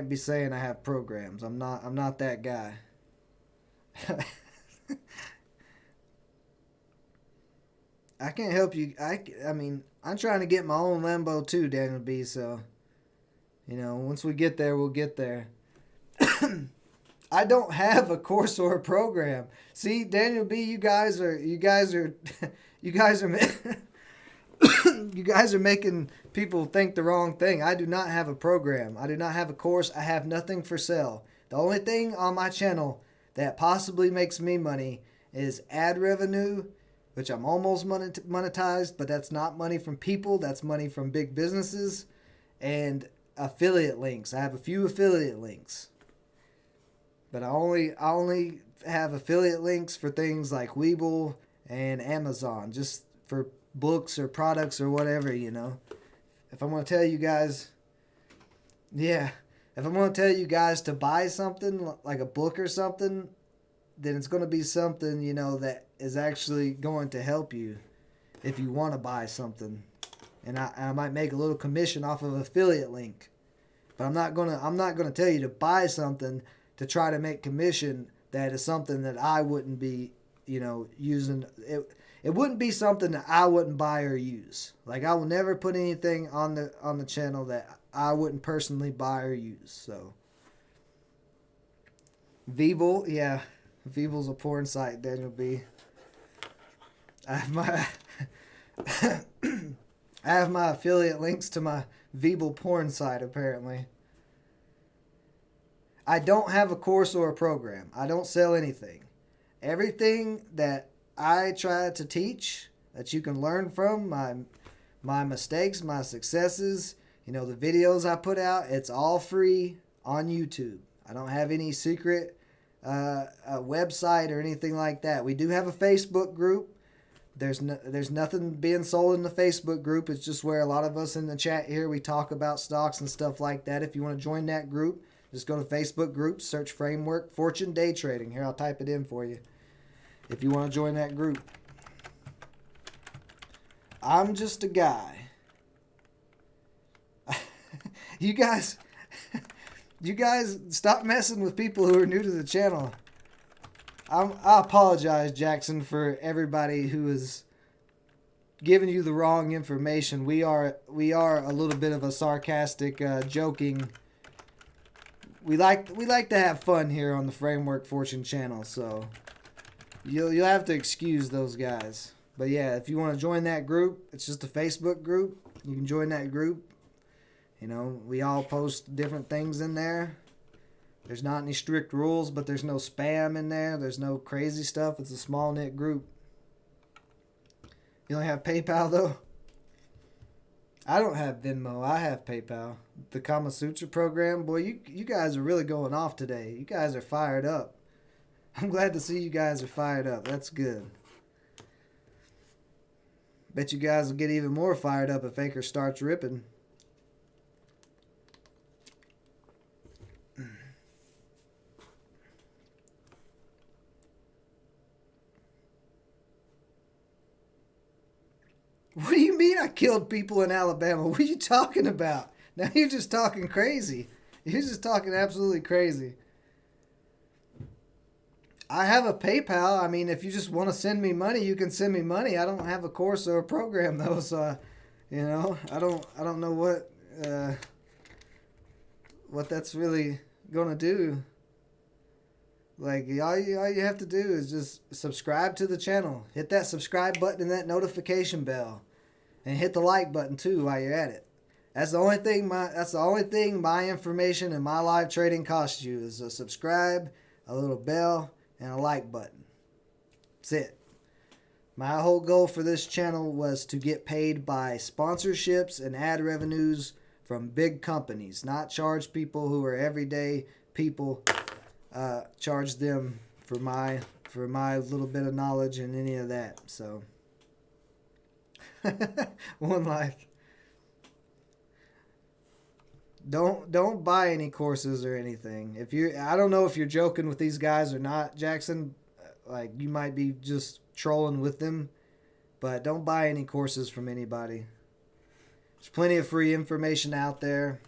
be saying I have programs. I'm not that guy. I can't help you. I mean, I'm trying to get my own Lambo too, Daniel B. So, once we get there, we'll get there. I don't have a course or a program. See, Daniel B, you guys are you guys are making people think the wrong thing. I do not have a program. I do not have a course. I have nothing for sale. The only thing on my channel that possibly makes me money is ad revenue, which I'm almost monetized, but that's not money from people. That's money from big businesses, and affiliate links. I have a few affiliate links, but I only have affiliate links for things like Webull and Amazon, just for books or products or whatever, If I'm going to tell you guys, if I'm going to tell you guys to buy something, like a book or something, then it's going to be something, that is actually going to help you if you want to buy something. And I might make a little commission off of an affiliate link. But I'm not gonna tell you to buy something to try to make commission that is something that I wouldn't be, using. It wouldn't be something that I wouldn't buy or use. Like, I will never put anything on the channel that I wouldn't personally buy or use. So Webull, yeah. Webull's a porn site, Daniel B. I have my affiliate links to my Webull porn site, apparently. I don't have a course or a program. I don't sell anything. Everything that I try to teach, that you can learn from, my mistakes, my successes, the videos I put out, it's all free on YouTube. I don't have any secret a website or anything like that. We do have a Facebook group. There's nothing being sold in the Facebook group. It's just where a lot of us in the chat here, we talk about stocks and stuff like that. If you want to join that group, just go to Facebook group, search Framework Fortune Day Trading. Here, I'll type it in for you if you want to join that group. I'm just a guy. You guys stop messing with people who are new to the channel. I apologize, Jackson, for everybody who is giving you the wrong information. We are a little bit of a sarcastic, joking. We like to have fun here on the Framework Fortune channel, so you'll have to excuse those guys. But yeah, if you want to join that group, it's just a Facebook group. You can join that group. We all post different things in there. There's not any strict rules, but there's no spam in there. There's no crazy stuff. It's a small knit group. You only have PayPal, though? I don't have Venmo. I have PayPal. The Kama Sutra program. Boy, you guys are really going off today. You guys are fired up. I'm glad to see you guys are fired up. That's good. Bet you guys will get even more fired up if Acre starts ripping. What do you mean I killed people in Alabama? What are you talking about? Now you're just talking crazy. You're just talking absolutely crazy. I have a PayPal. I mean, if you just want to send me money, you can send me money. I don't have a course or a program though, so I don't know what that's really gonna do. Like, all you have to do is just subscribe to the channel. Hit that subscribe button and that notification bell. And hit the like button too while you're at it. That's the only thing my information and my live trading costs you is a subscribe, a little bell, and a like button. That's it. My whole goal for this channel was to get paid by sponsorships and ad revenues from big companies, not charge people who are everyday people, charge them for my for my little bit of knowledge in any of that. So, One Life. Don't buy any courses or anything. I don't know if you're joking with these guys or not, Jackson. Like, you might be just trolling with them, but don't buy any courses from anybody. There's plenty of free information out there.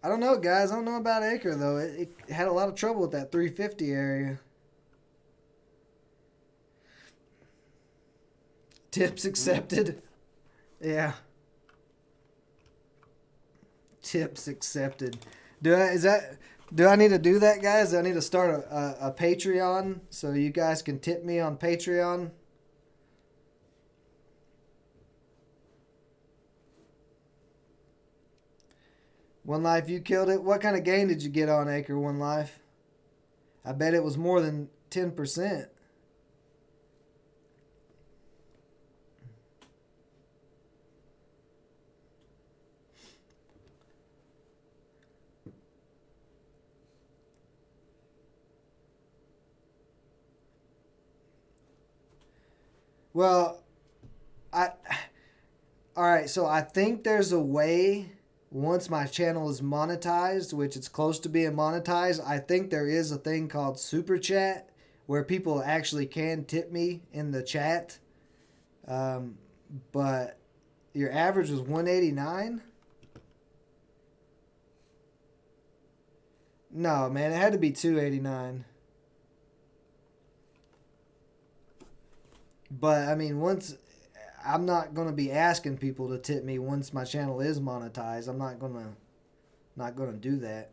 I don't know, guys. I don't know about Acre, though. It had a lot of trouble with that 350 area. Tips accepted. Yeah. Tips accepted. Do I need to do that, guys? Do I need to start a Patreon so you guys can tip me on Patreon? One Life, you killed it. What kind of gain did you get on Acre, One Life? I bet it was more than 10%. Well, all right, so I think there's a way once my channel is monetized, which it's close to being monetized, I think there is a thing called Super Chat where people actually can tip me in the chat. But your average was 189? No, man, it had to be 289. But I mean, I'm not gonna be asking people to tip me once my channel is monetized. I'm not gonna do that.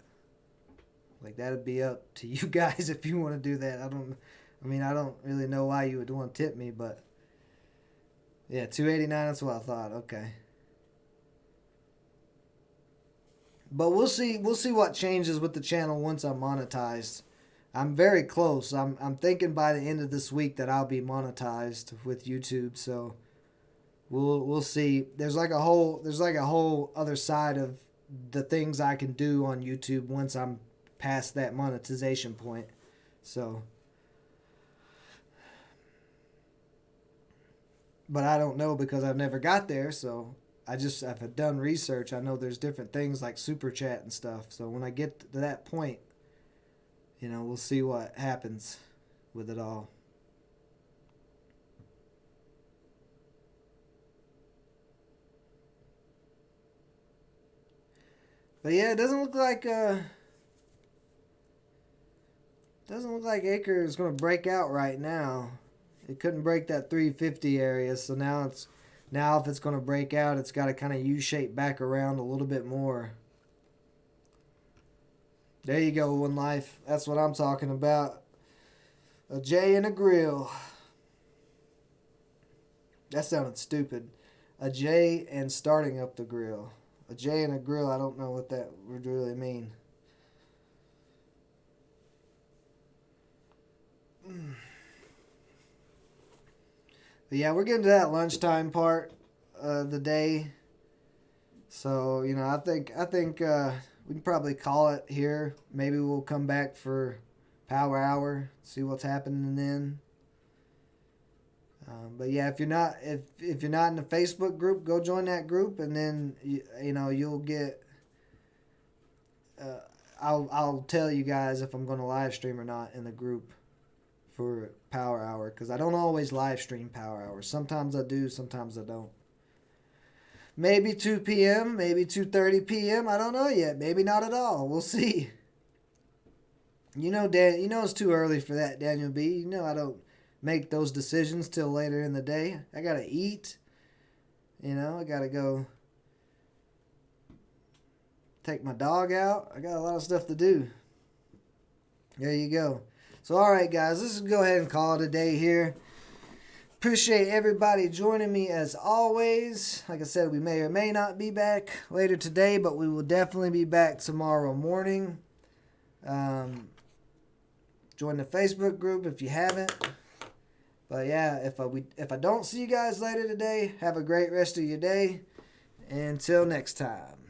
Like, that'd be up to you guys if you want to do that. I don't really know why you would want to tip me, but yeah, 289. That's what I thought. Okay. But we'll see what changes with the channel once I'm monetized. I'm very close. I'm thinking by the end of this week that I'll be monetized with YouTube. So we'll see. There's like a whole other side of the things I can do on YouTube once I'm past that monetization point. So, but I don't know because I've never got there. So I've done research. I know there's different things like Super Chat and stuff. So when I get to that point, we'll see what happens with it all. But yeah, it doesn't look like Acre is going to break out right now. It couldn't break that 350 area, so now if it's going to break out, it's got to kind of U-shape back around a little bit more. There you go, One Life. That's what I'm talking about. A J and a grill. That sounded stupid. A J and starting up the grill. A J and a grill, I don't know what that would really mean. But yeah, we're getting to that lunchtime part of the day. So, I think we can probably call it here. Maybe we'll come back for Power Hour, see what's happening then. But yeah, if you're not in the Facebook group, go join that group, and then you'll get. I'll tell you guys if I'm going to live stream or not in the group for Power Hour, because I don't always live stream Power Hour. Sometimes I do, sometimes I don't. Maybe 2 p.m., maybe 2:30 p.m. I don't know yet. Maybe not at all. We'll see. It's too early for that, Daniel B. I don't make those decisions till later in the day. I gotta eat. I gotta go take my dog out. I got a lot of stuff to do. There you go. So, all right, guys, let's go ahead and call it a day here. Appreciate everybody joining me as always. Like I said, we may or may not be back later today, but we will definitely be back tomorrow morning. Join the Facebook group if you haven't. But yeah, if I don't see you guys later today, have a great rest of your day. Until next time.